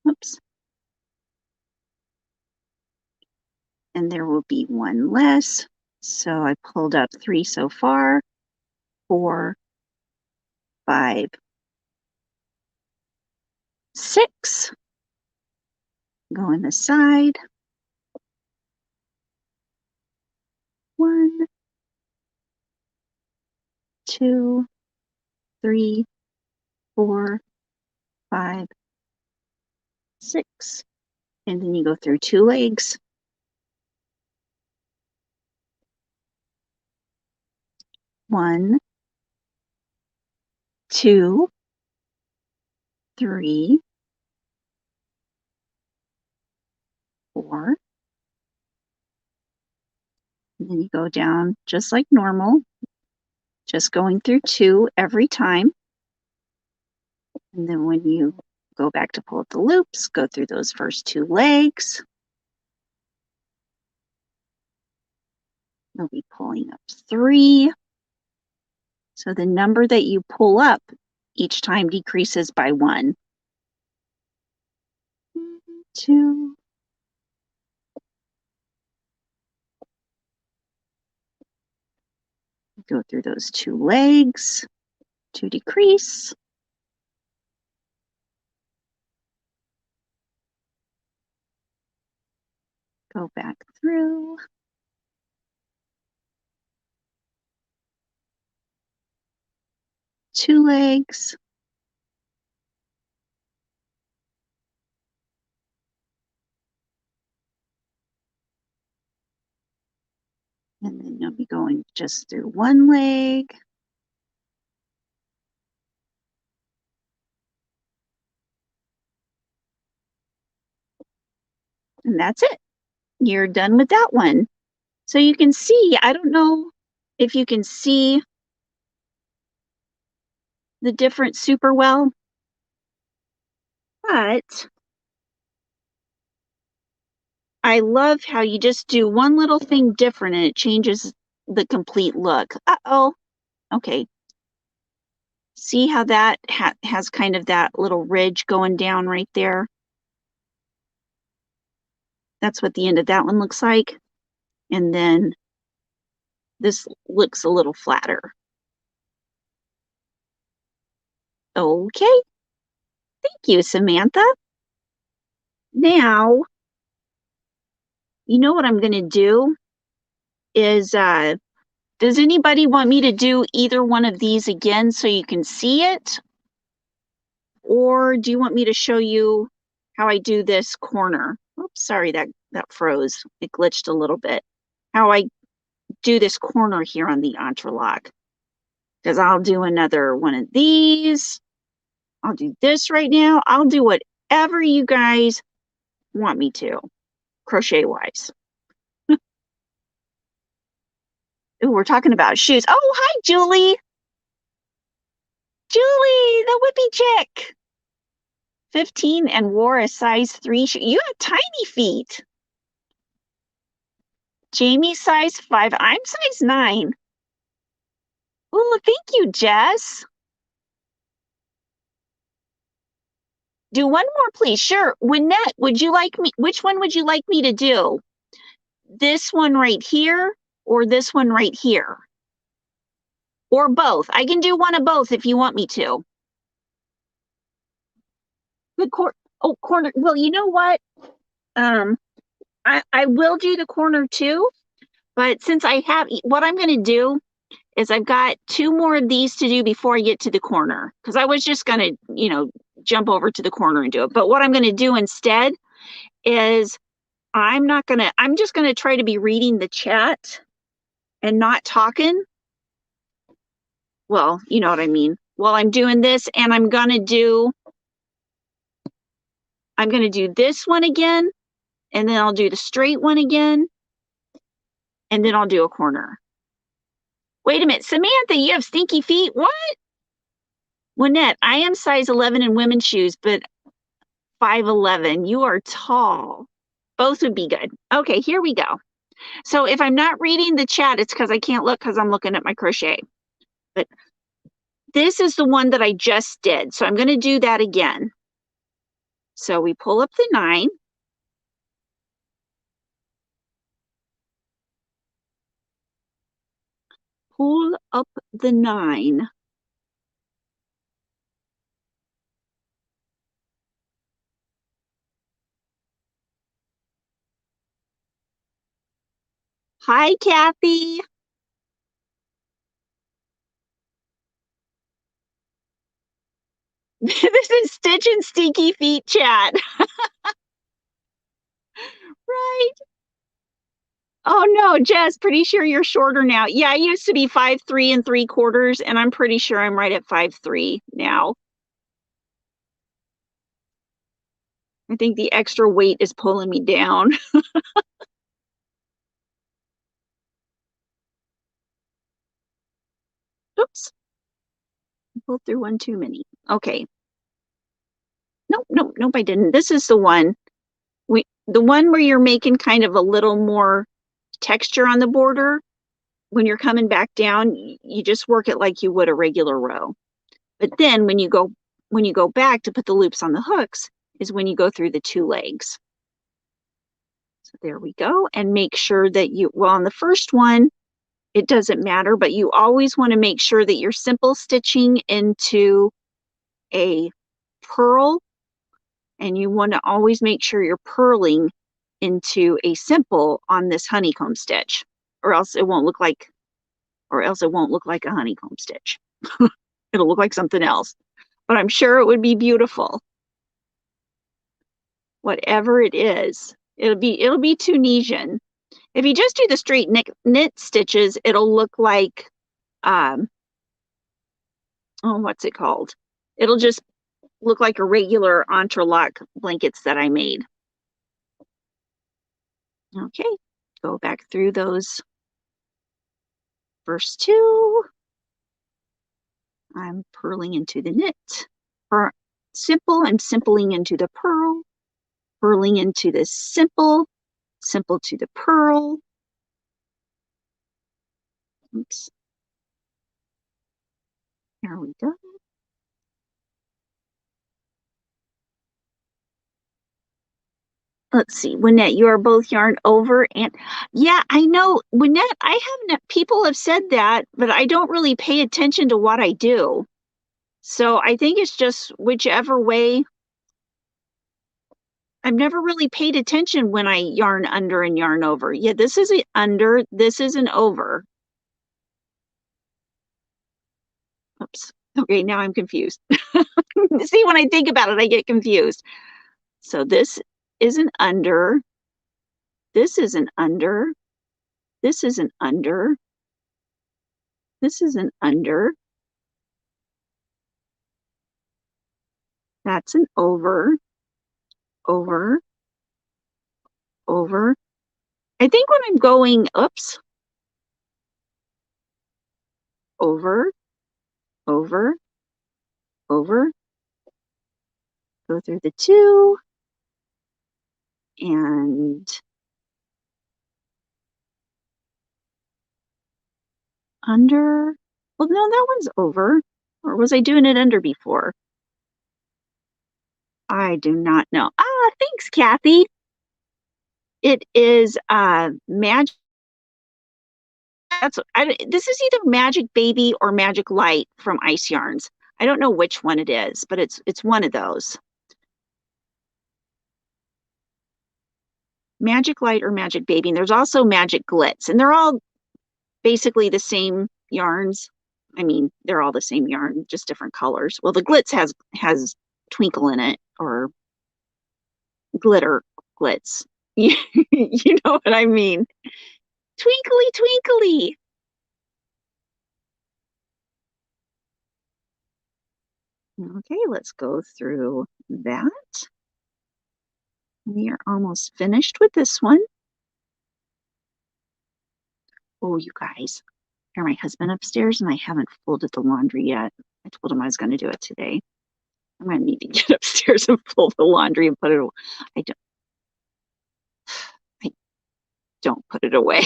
Oops. And there will be 1 less. So I pulled up 3 so far. 4, 5, 6. Go on the side. 1, 2, 3, 4, 5, 6. And then you go through 2 legs. 1, 2, 3, 4. And then you go down just like normal, just going through 2 every time. And then when you go back to pull up the loops, go through those first 2 legs. You'll be pulling up 3. So the number that you pull up each time decreases by 1. 2. Go through those 2 legs to decrease. Go back through. Two legs. And then you'll be going just through 1 leg. And that's it. You're done with that one. So you can see, I don't know if you can see the difference super well, but I love how you just do one little thing different and it changes the complete look. Uh-oh. Okay. See how that has kind of that little ridge going down right there? That's what the end of that one looks like. And then this looks a little flatter. Okay. Thank you, Samantha. Now, you know what I'm going to do is, does anybody want me to do either one of these again so you can see it? Or do you want me to show you how I do this corner? Oops, sorry, that froze. It glitched a little bit. How I do this corner here on the entrelac. Because I'll do another one of these. I'll do this right now. I'll do whatever you guys want me to, crochet-wise. Ooh, we're talking about shoes. Oh, hi, Julie. Julie, the whippy chick. 15 and wore a size 3 shoe. You have tiny feet. Jamie, size 5. I'm size 9. Oh, thank you, Jess. Do one more, please. Sure. Wynette, would you like me? Which one would you like me to do? This one right here or this one right here? Or both. I can do one of both if you want me to. Good corner. Well, you know what? I will do the corner too, but since I have, what I'm going to do is I've got 2 more of these to do before I get to the corner, because I was just going to, jump over to the corner and do it. But what I'm going to do instead is I'm just going to try to be reading the chat and not talking, well, you know what I mean. While I'm doing this, and I'm gonna do this one again, and then I'll do the straight one again, and then I'll do a corner. Wait a minute, Samantha, you have stinky feet? What? Lynette, I am size 11 in women's shoes, but 5'11". You are tall. Both would be good. Okay, here we go. So if I'm not reading the chat, it's because I can't look because I'm looking at my crochet. But this is the one that I just did. So I'm going to do that again. So we pull up the 9. Pull up the 9. Hi, Kathy. This is Stitch and Stinky Feet chat. Right. Oh no, Jess, pretty sure you're shorter now. Yeah, I used to be 5'3 3/4, and I'm pretty sure I'm right at 5'3 now. I think the extra weight is pulling me down. Oops. I pulled through one too many. Okay. Nope, I didn't. This is the one. The one where you're making kind of a little more texture on the border. When you're coming back down, you just work it like you would a regular row. But then when you go back to put the loops on the hooks is when you go through the 2 legs. So there we go. And make sure that well, on the first one, it doesn't matter, but you always want to make sure that you're simple stitching into a purl, and you want to always make sure you're purling into a simple on this honeycomb stitch, or else it won't look like a honeycomb stitch. It'll look like something else, but I'm sure it would be beautiful. Whatever it is, it'll be Tunisian. If you just do the straight knit stitches, it'll look like, what's it called? It'll just look like a regular entrelac blankets that I made. Okay, go back through those first 2. I'm purling into the knit. For simple, I'm simpling into the purl, purling into the simple to the purl. Oops. There we go. Let's see, Wynette, you are both yarn over, and yeah, I know, Wynette, people have said that, but I don't really pay attention to what I do. So I think it's just whichever way. I've never really paid attention when I yarn under and yarn over. Yeah, this is an under, this is an over. Oops. Okay, now I'm confused. See, when I think about it, I get confused. So this is an under, this is an under, this is an under, this is an under, that's an over, over, over. I think when I'm going, oops, over, over, over, go through the 2, and under. Well, no, that one's over. Or was I doing it under before? I do not know. Thanks, Kathy. It is magic. This is either Magic Baby or Magic Light from Ice Yarns. I don't know which one it is, but it's one of those. Magic Light or Magic Baby. And there's also Magic Glitz, and they're all basically the same yarns. I mean, they're all the same yarn, just different colors. Well, the Glitz has twinkle in it, or glitter glitz. You know what I mean? Twinkly, twinkly. Okay, let's go through that. We are almost finished with this one. Oh, you guys, hear my husband upstairs, and I haven't folded the laundry yet. I told him I was going to do it today. I'm going to need to get upstairs and fold the laundry and put it away. I don't put it away.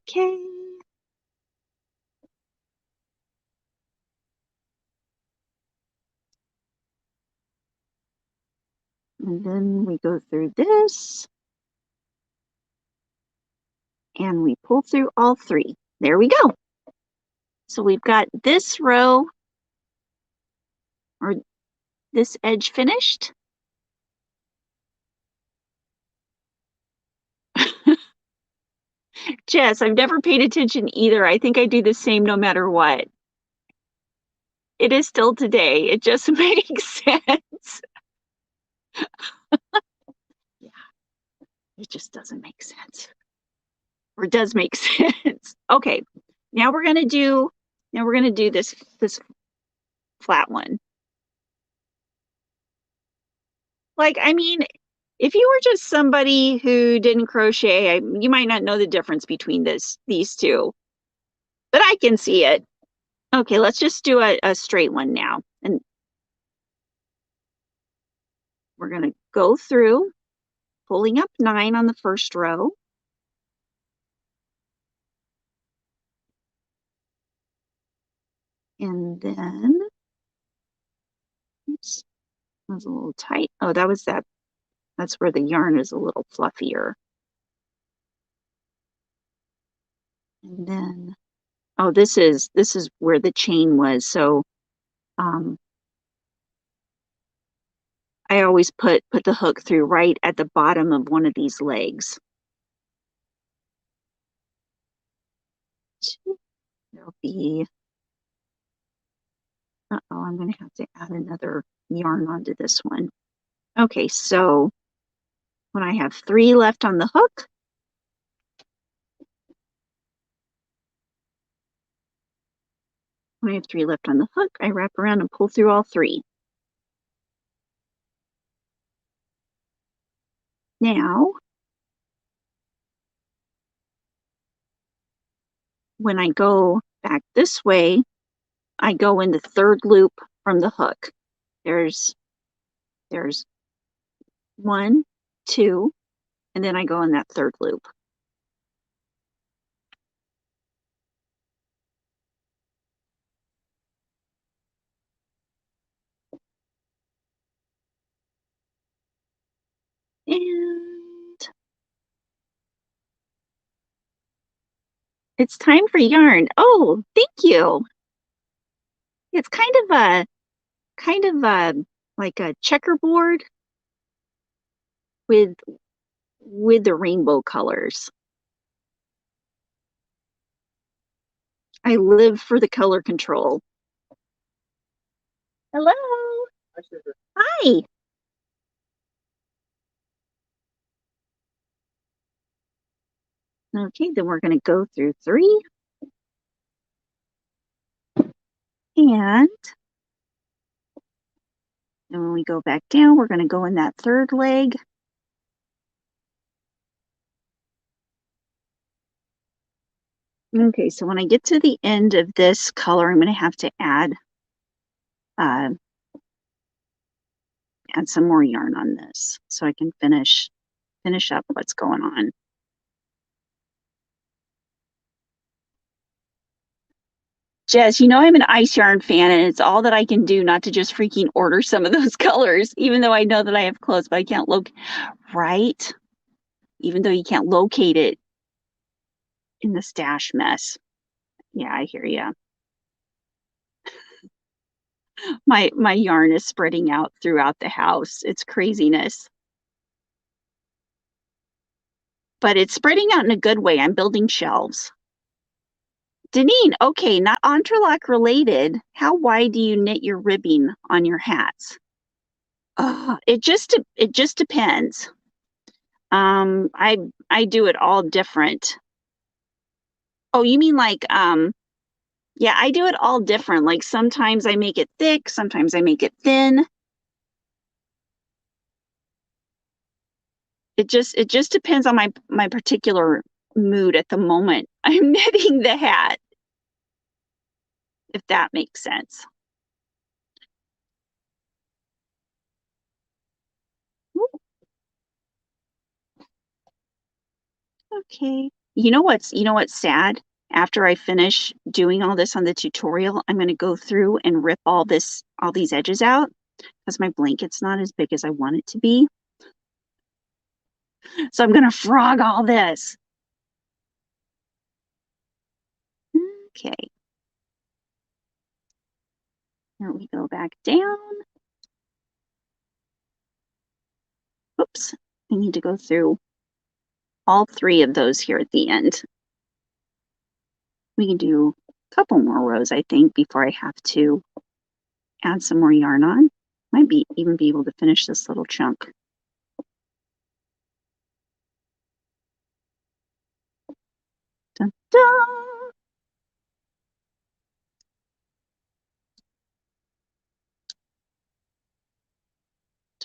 Okay. And then we go through this. And we pull through all three. There we go. So we've got this row, or this edge finished. Jess, I've never paid attention either. I think I do the same no matter what. It is still today. It just makes sense. Yeah, it just doesn't make sense. Or it does make sense. Okay, now we're gonna do this flat one. Like, I mean, if you were just somebody who didn't crochet, you might not know the difference between these two, but I can see it. Okay, let's just do a straight one now. And we're going to go through, pulling up 9 on the first row. And then, oops, that was a little tight. Oh, that's where the yarn is a little fluffier. And then, oh, this is where the chain was. So I always put the hook through right at the bottom of one of these legs. There'll be, uh-oh, I'm going to have to add another yarn onto this one. Okay, so when I have 3 left on the hook, I wrap around and pull through all 3. Now, when I go back this way, I go in the 3rd loop from the hook. There's 1, 2, and then I go in that 3rd loop. And it's time for yarn. Oh, thank you. It's kind of a like a checkerboard with the rainbow colors. I live for the color control. Hello. Hi. Okay, then we're going to go through 3. And when we go back down, we're going to go in that 3rd leg. Okay, so when I get to the end of this color, I'm going to have to add some more yarn on this so I can finish up what's going on. Jess, you know I'm an ice yarn fan, and it's all that I can do not to just freaking order some of those colors, even though I know that I have clothes, but I can't right? Even though you can't locate it in the stash mess. Yeah, I hear you. My yarn is spreading out throughout the house. It's craziness. But it's spreading out in a good way. I'm building shelves. Deneen, okay, not entrelac related. How wide do you knit your ribbing on your hats? It just depends. I do it all different. Oh, you mean like Yeah, I do it all different. Like sometimes I make it thick, sometimes I make it thin. It just depends on my particular mood at the moment I'm knitting the hat, if that makes sense. Okay. You know what's sad? After I finish doing all this on the tutorial, I'm going to go through and rip all these edges out because my blanket's not as big as I want it to be. So I'm going to frog all this. Okay. Here we go back down. Oops. I need to go through all 3 of those here at the end. We can do a couple more rows, I think, before I have to add some more yarn on. Might even be able to finish this little chunk. Dun, dun.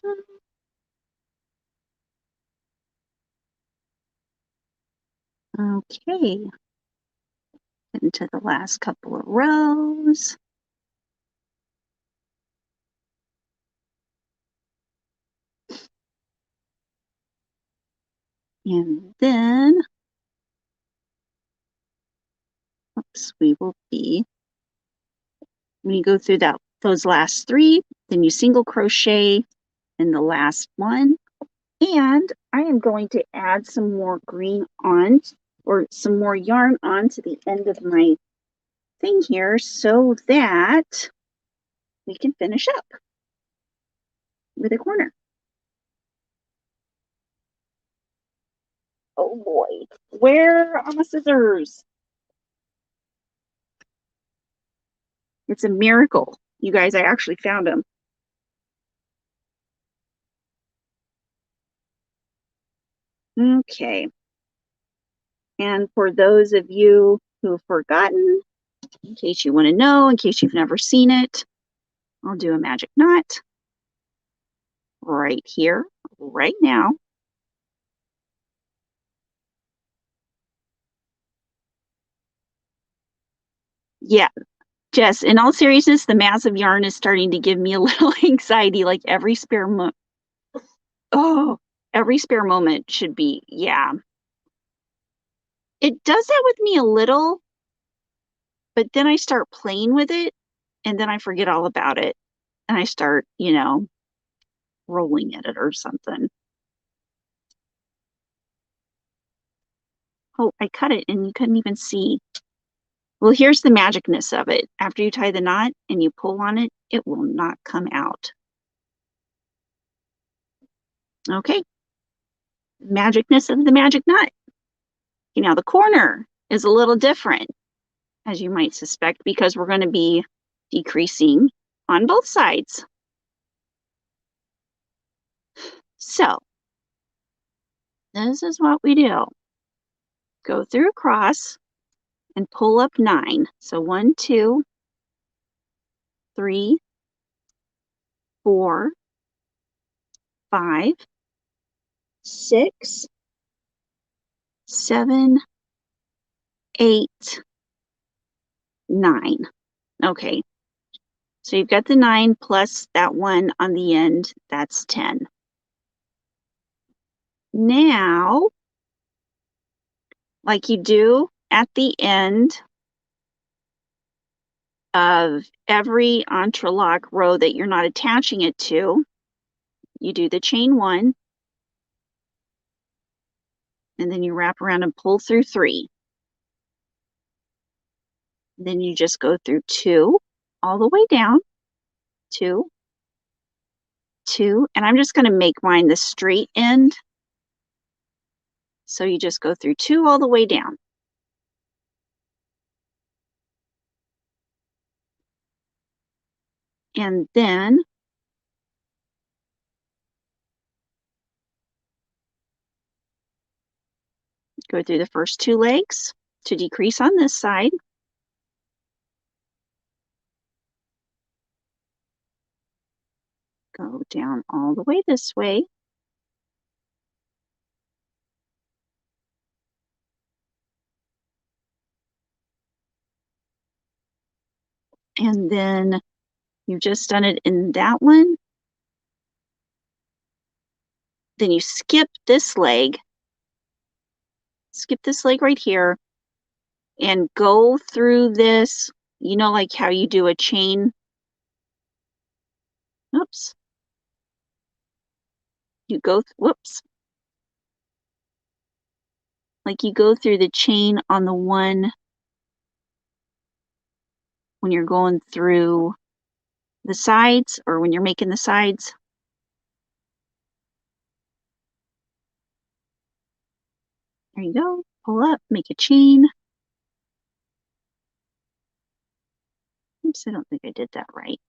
Dun. Okay. Into the last couple of rows. And then, oops, we will be, when you go through those last 3, then you single crochet in the last one. And I am going to add some more green on, or some more yarn on to the end of my thing here so that we can finish up with a corner. Oh boy, where are my scissors? It's a miracle. You guys, I actually found them. Okay. And for those of you who've forgotten, in case you want to know, in case you've never seen it, I'll do a magic knot right here, right now. Yeah, Jess, in all seriousness, the massive yarn is starting to give me a little anxiety. Like every spare moment. Oh, every spare moment should be, yeah. It does that with me a little, but then I start playing with it and then I forget all about it. And I start, rolling at it or something. Oh, I cut it and you couldn't even see. Well, here's the magicness of it. After you tie the knot and you pull on it, it will not come out. Okay. Magicness of the magic knot. Okay, now the corner is a little different, as you might suspect, because we're going to be decreasing on both sides. So this is what we do. Go through across and pull up 9. So 1, 2, 3, 4, 5, 6, 7, 8, 9. Okay. So you've got the 9 plus that 1 on the end. That's 10. Now, like you do at the end of every entrelac row that you're not attaching it to, you do the chain 1, and then you wrap around and pull through 3. Then you just go through 2 all the way down, 2, 2, and I'm just going to make mine the straight end. So you just go through 2 all the way down. And then go through the first 2 legs to decrease on this side. Go down all the way this way. And then you've just done it in that one. Then you skip this leg right here and go through this, you know, like how you do a chain. Oops. You go, whoops. Like you go through the chain on the one when you're going through the sides or when you're making the sides. There you go. Pull up, make a chain. Oops, I don't think I did that right.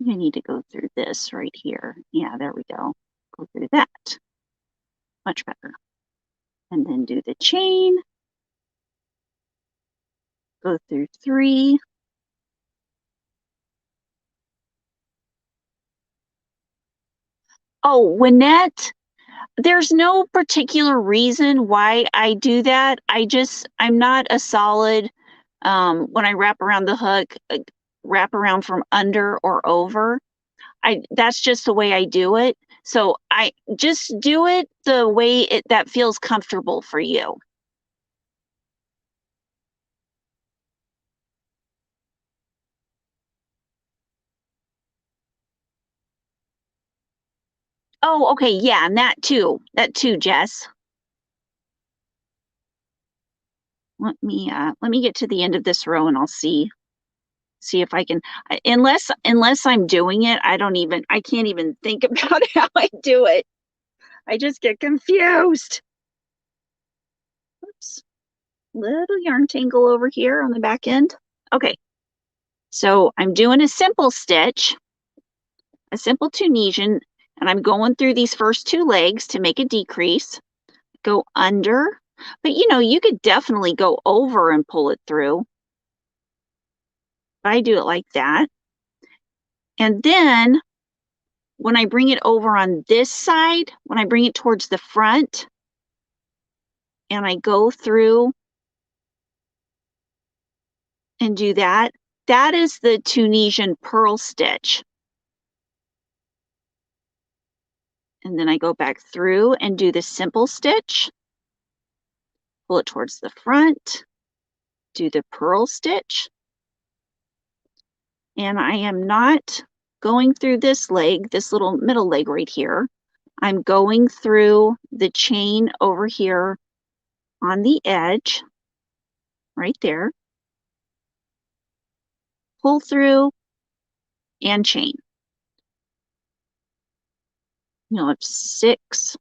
I need to go through this right here. Yeah, there we go. Go through that. Much better. And then do the chain. Go through 3. Oh, Wynette, there's no particular reason why I do that. I'm not a solid, when I wrap around the hook, wrap around from under or over. That's just the way I do it. So I just do it the way that feels comfortable for you. Oh, okay, yeah, and that too, Jess. Let me get to the end of this row and I'll see if I can, unless I'm doing it, I can't even think about how I do it. I just get confused. Oops. Little yarn tangle over here on the back end. Okay. So I'm doing a simple stitch, a simple Tunisian, and I'm going through these first 2 legs to make a decrease. Go under, but you know, you could definitely go over and pull it through. I do it like that. And then when I bring it over on this side, when I bring it towards the front, and I go through and do that, that is the Tunisian purl stitch. And then I go back through and do the simple stitch, pull it towards the front, do the purl stitch. And I am not going through this leg, this little middle leg right here. I'm going through the chain over here on the edge, right there. Pull through and chain. You know, it's 6.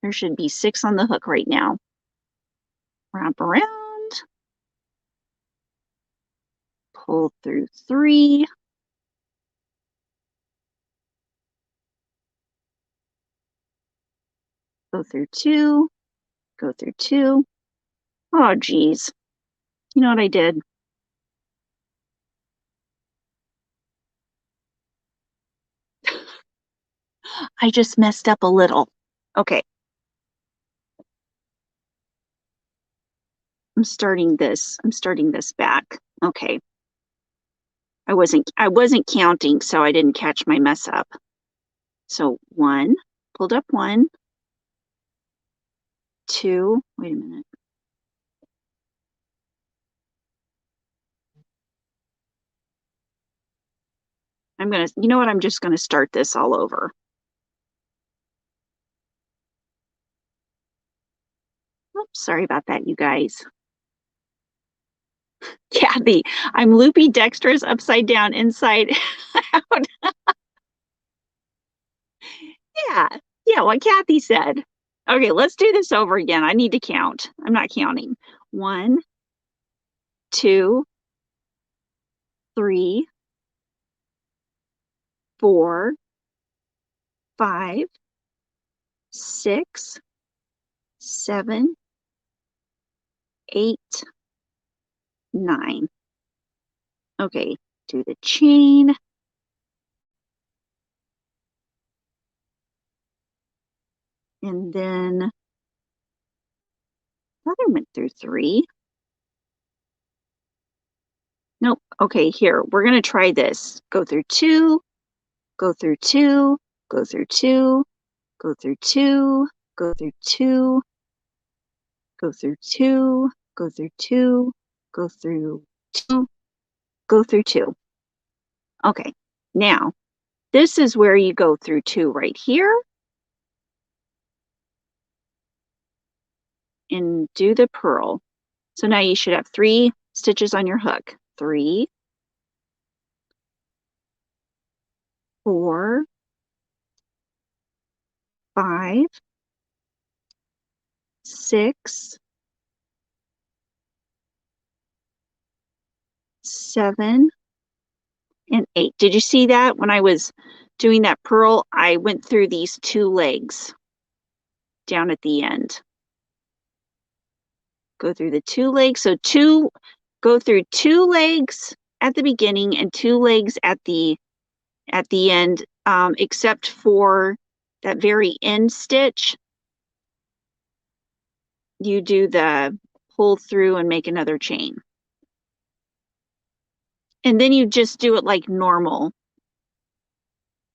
There should be 6 on the hook right now. Wrap around. Pull through 3. Go through 2. Go through 2. Oh, geez. You know what I did? I just messed up a little. Okay. I'm starting this back. Okay. I wasn't counting, so I didn't catch my mess up. So 1, pulled up 1, 2, wait a minute. You know what? I'm just gonna start this all over. Oops, sorry about that, you guys. Kathy, I'm loopy dexterous, upside down, inside out. Yeah, what Kathy said. Okay, let's do this over again. I need to count. I'm not counting. 1, 2, 3, 4, 5, 6, 7, 8, 9. Okay, do the chain. And then other went through 3. Nope. Okay, here, we're going to try this. Go through 2, go through 2, go through 2, go through 2, go through 2, go through 2, go through 2, go through 2, go through 2. Okay, now this is where you go through 2 right here and do the purl. So now you should have 3 stitches on your hook. 3, 4, 5, 6, 7, and 8. Did you see that? When I was doing that purl, I went through these 2 legs down at the end. Go through the 2 legs. So go through 2 legs at the beginning and 2 legs at the end, except for that very end stitch. You do the pull through and make another chain. And then you just do it like normal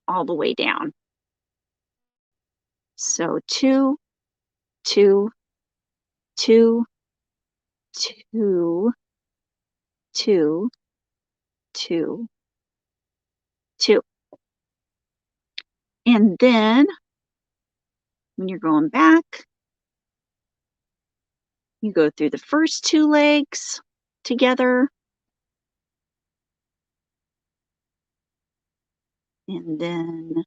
all the way down. So 2, 2, 2, 2, 2, 2, 2. And then when you're going back, you go through the first 2 legs together. And then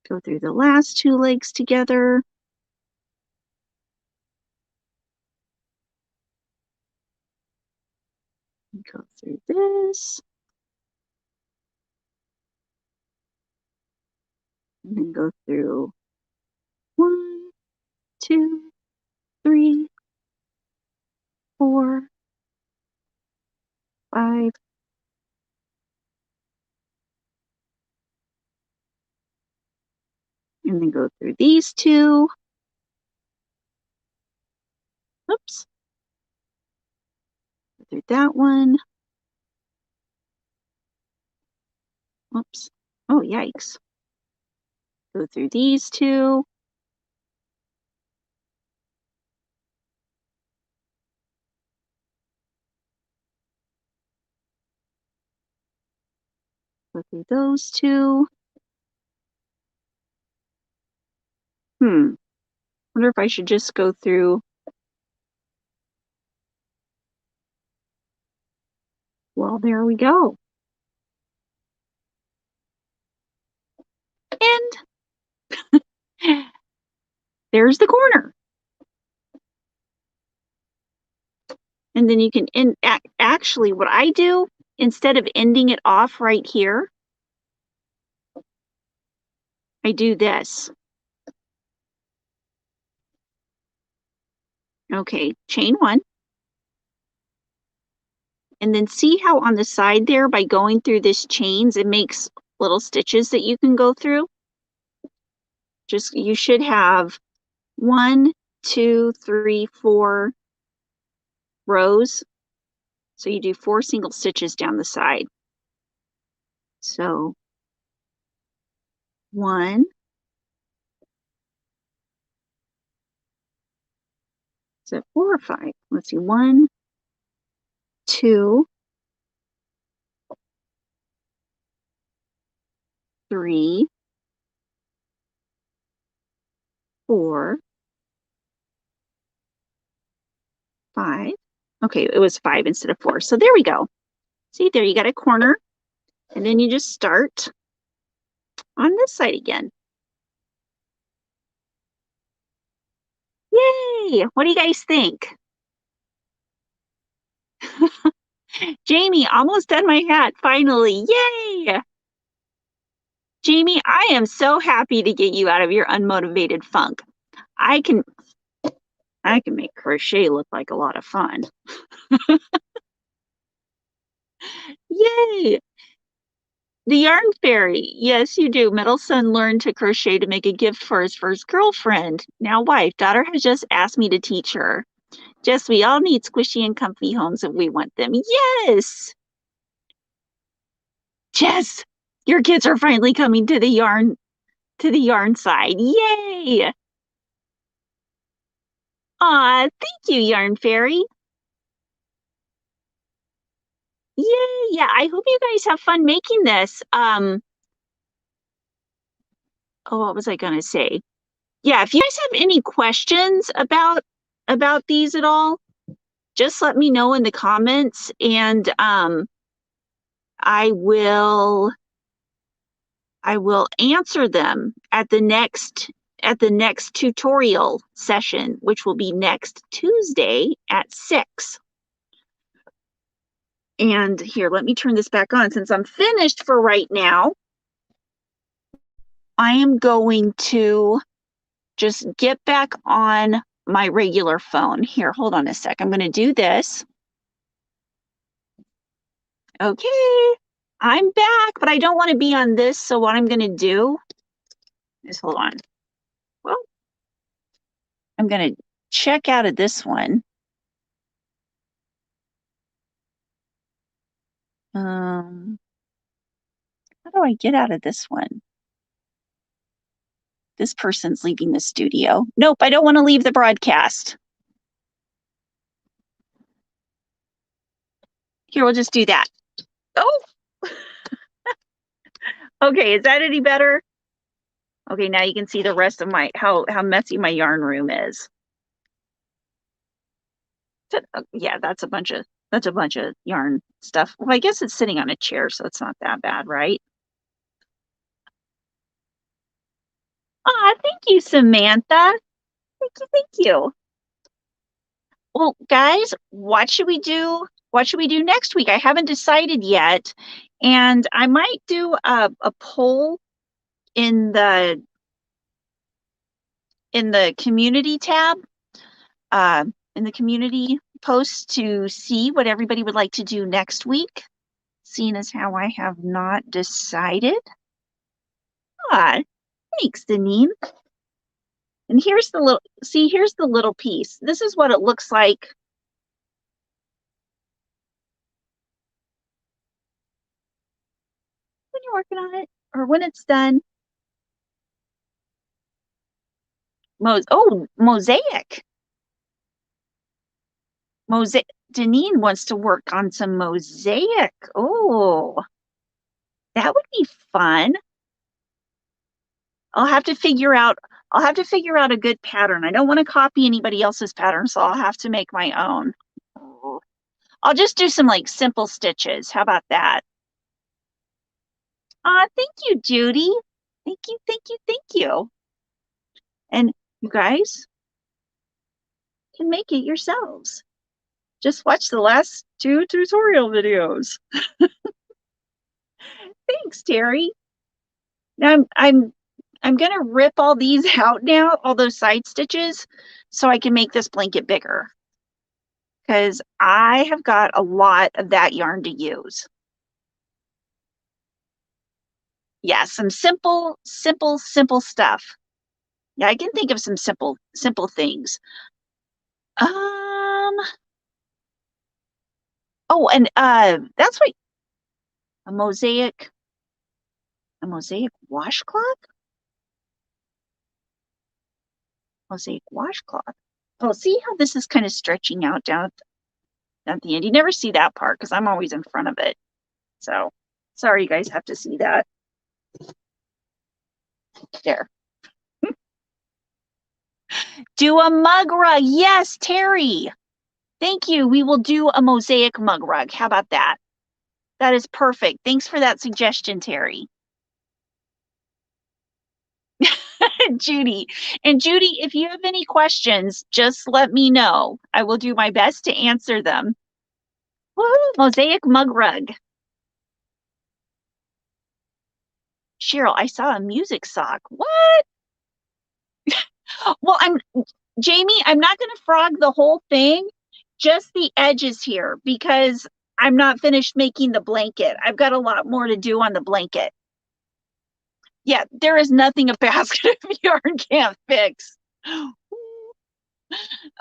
go through the last 2 legs together. Go through this. And then go through 1, 2, 3, 4, 5, and then go through these 2. Oops. Go through that one. Oops. Oh, yikes. Go through these 2. Go through those 2. Wonder if I should just go through. Well, there we go. And there's the corner. And then you can end. Actually, what I do, instead of ending it off right here, I do this. Okay, chain 1. And then see how on the side there, by going through this chains, it makes little stitches that you can go through. You should have 1, 2, 3, 4 rows. So you do 4 single stitches down the side. So 1, is it 4 or 5? Let's see, 1, 2, 3, 4, 5. Okay, it was 5 instead of 4. So there we go. See, there you got a corner. And then you just start on this side again. Yay! What do you guys think? Jamie, almost done my hat, finally. Yay! Jamie, I am so happy to get you out of your unmotivated funk. I can I can make crochet look like a lot of fun. Yay! The Yarn Fairy. Yes, you do. Middle son learned to crochet to make a gift for his first girlfriend. Now wife. Daughter has just asked me to teach her. Jess, we all need squishy and comfy homes if we want them. Yes! Jess, your kids are finally coming to the yarn side. Yay! Aw, thank you, Yarn Fairy. Yay! Yeah, I hope you guys have fun making this. Oh, what was I gonna say? Yeah, if you guys have any questions about these at all, just let me know in the comments, and I will answer them at the next tutorial session, which will be next Tuesday at 6. And here, let me turn this back on. Since I'm finished for right now, I am going to just get back on my regular phone. Here, hold on a sec. I'm going to do this. Okay, I'm back, but I don't want to be on this, so what I'm going to do is, hold on. Well, I'm going to check out of this one. How do I get out of this one? This person's leaving the studio. Nope, I don't want to leave the broadcast. Here, we'll just do that. Oh! Okay, is that any better? Okay, now you can see the rest of my, how messy my yarn room is. Yeah, that's a bunch of yarn stuff. Well, I guess it's sitting on a chair, so it's not that bad, right? Ah, thank you, Samantha. Thank you. Well, guys, what should we do? What should we do next week? I haven't decided yet, and I might do a poll in the community tab, in the community post, to see what everybody would like to do next week, seeing as how I have not decided. Ah, thanks, Deneen. And here's the little, see, here's the little piece. This is what it looks like when you're working on it, or when it's done. Mosaic. Deneen wants to work on some mosaic. Oh, that would be fun. I'll have to figure out a good pattern. I don't want to copy anybody else's pattern, so I'll have to make my own. I'll just do some like simple stitches. How about that? Thank you, Judy. Thank you. And you guys can make it yourselves. Just watch the last 2 tutorial videos. Thanks, Terry. Now I'm gonna rip all these out now, all those side stitches, so I can make this blanket bigger, because I have got a lot of that yarn to use. Yeah, some simple stuff. Yeah, I can think of some simple things. Oh, and that's what a mosaic washcloth? Mosaic washcloth. Oh, see how this is kind of stretching out down at the end? You never see that part because I'm always in front of it. So sorry, you guys have to see that. There. Do a mug rug. Yes, Terry. Thank you. We will do a mosaic mug rug. How about that? That is perfect. Thanks for that suggestion, Terry. Judy. And Judy, if you have any questions, just let me know. I will do my best to answer them. Woo, mosaic mug rug. Cheryl, I saw a music sock. What? Well, Jamie, I'm not going to frog the whole thing, just the edges here, because I'm not finished making the blanket. I've got a lot more to do on the blanket. Yeah, there is nothing a basket of yarn can't fix.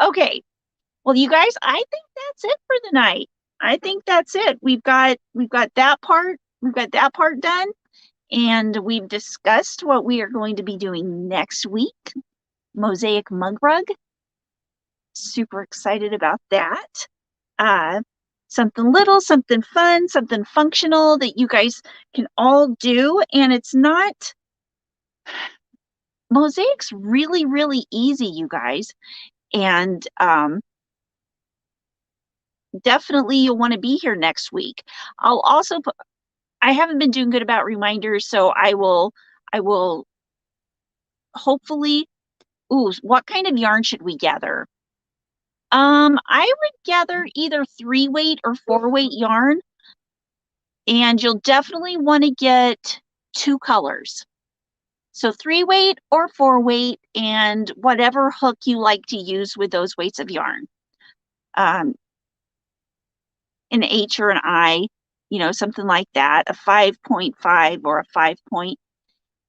Okay. Well, you guys, I think that's it for the night. I think that's it. We've got that part. We've got that part done. And we've discussed what we are going to be doing next week. Mosaic Mug Rug. Super excited about that. Something little, something fun, something functional that you guys can all do. And it's not, Mosaic's really, really easy, you guys. And definitely you'll want to be here next week. I'll also put, I haven't been doing good about reminders, so I will hopefully, ooh, what kind of yarn should we gather? I would gather either 3-weight or 4-weight yarn, and you'll definitely want to get 2 colors. So 3-weight or 4-weight, and whatever hook you like to use with those weights of yarn. An H or an I, something like that, a 5.5 or a 5 point.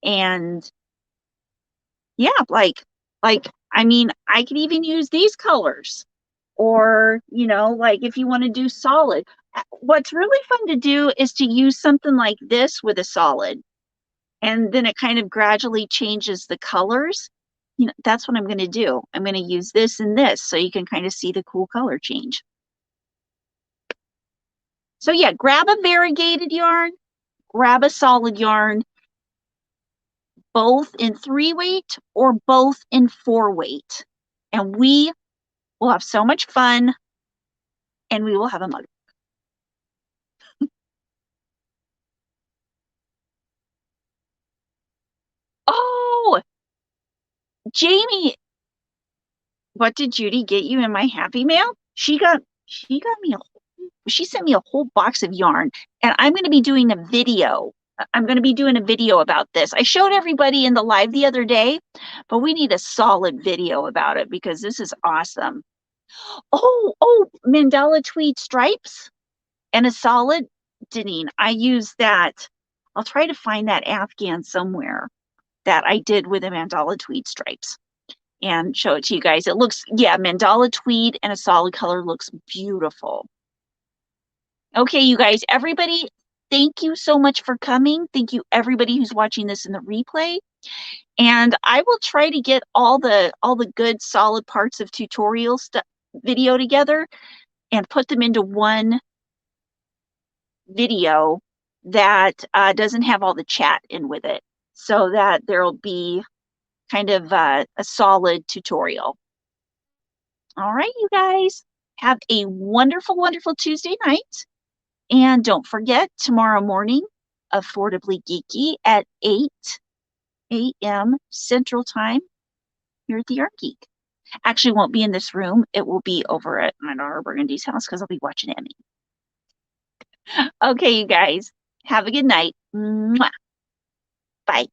And yeah, I mean, I could even use these colors, or, like if you want to do solid. What's really fun to do is to use something like this with a solid, and then it kind of gradually changes the colors. That's what I'm going to do. I'm going to use this and this so you can kind of see the cool color change. So yeah, grab a variegated yarn, grab a solid yarn, both in 3-weight or both in 4-weight. And we will have so much fun, and we will have a mug. Oh, Jamie, what did Judy get you in my Happy Mail? She sent me a whole box of yarn, and I'm going to be doing a video. I'm going to be doing a video about this. I showed everybody in the live the other day, but we need a solid video about it because this is awesome. Oh, mandala tweed stripes and a solid. Deneen, I use that. I'll try to find that Afghan somewhere that I did with the mandala tweed stripes and show it to you guys. It looks, yeah, mandala tweed and a solid color looks beautiful. Okay, you guys, everybody, thank you so much for coming. Thank you, everybody who's watching this in the replay. And I will try to get all the good solid parts of tutorial video together and put them into one video that doesn't have all the chat in with it, so that there'll be kind of a solid tutorial. All right, you guys, have a wonderful, wonderful Tuesday night. And don't forget, tomorrow morning, Affordably Geeky at 8 a.m. Central Time here at the Yarn Geek. Actually, won't be in this room. It will be over at my daughter Burgundy's house because I'll be watching Emmy. Okay, you guys, have a good night. Mwah. Bye.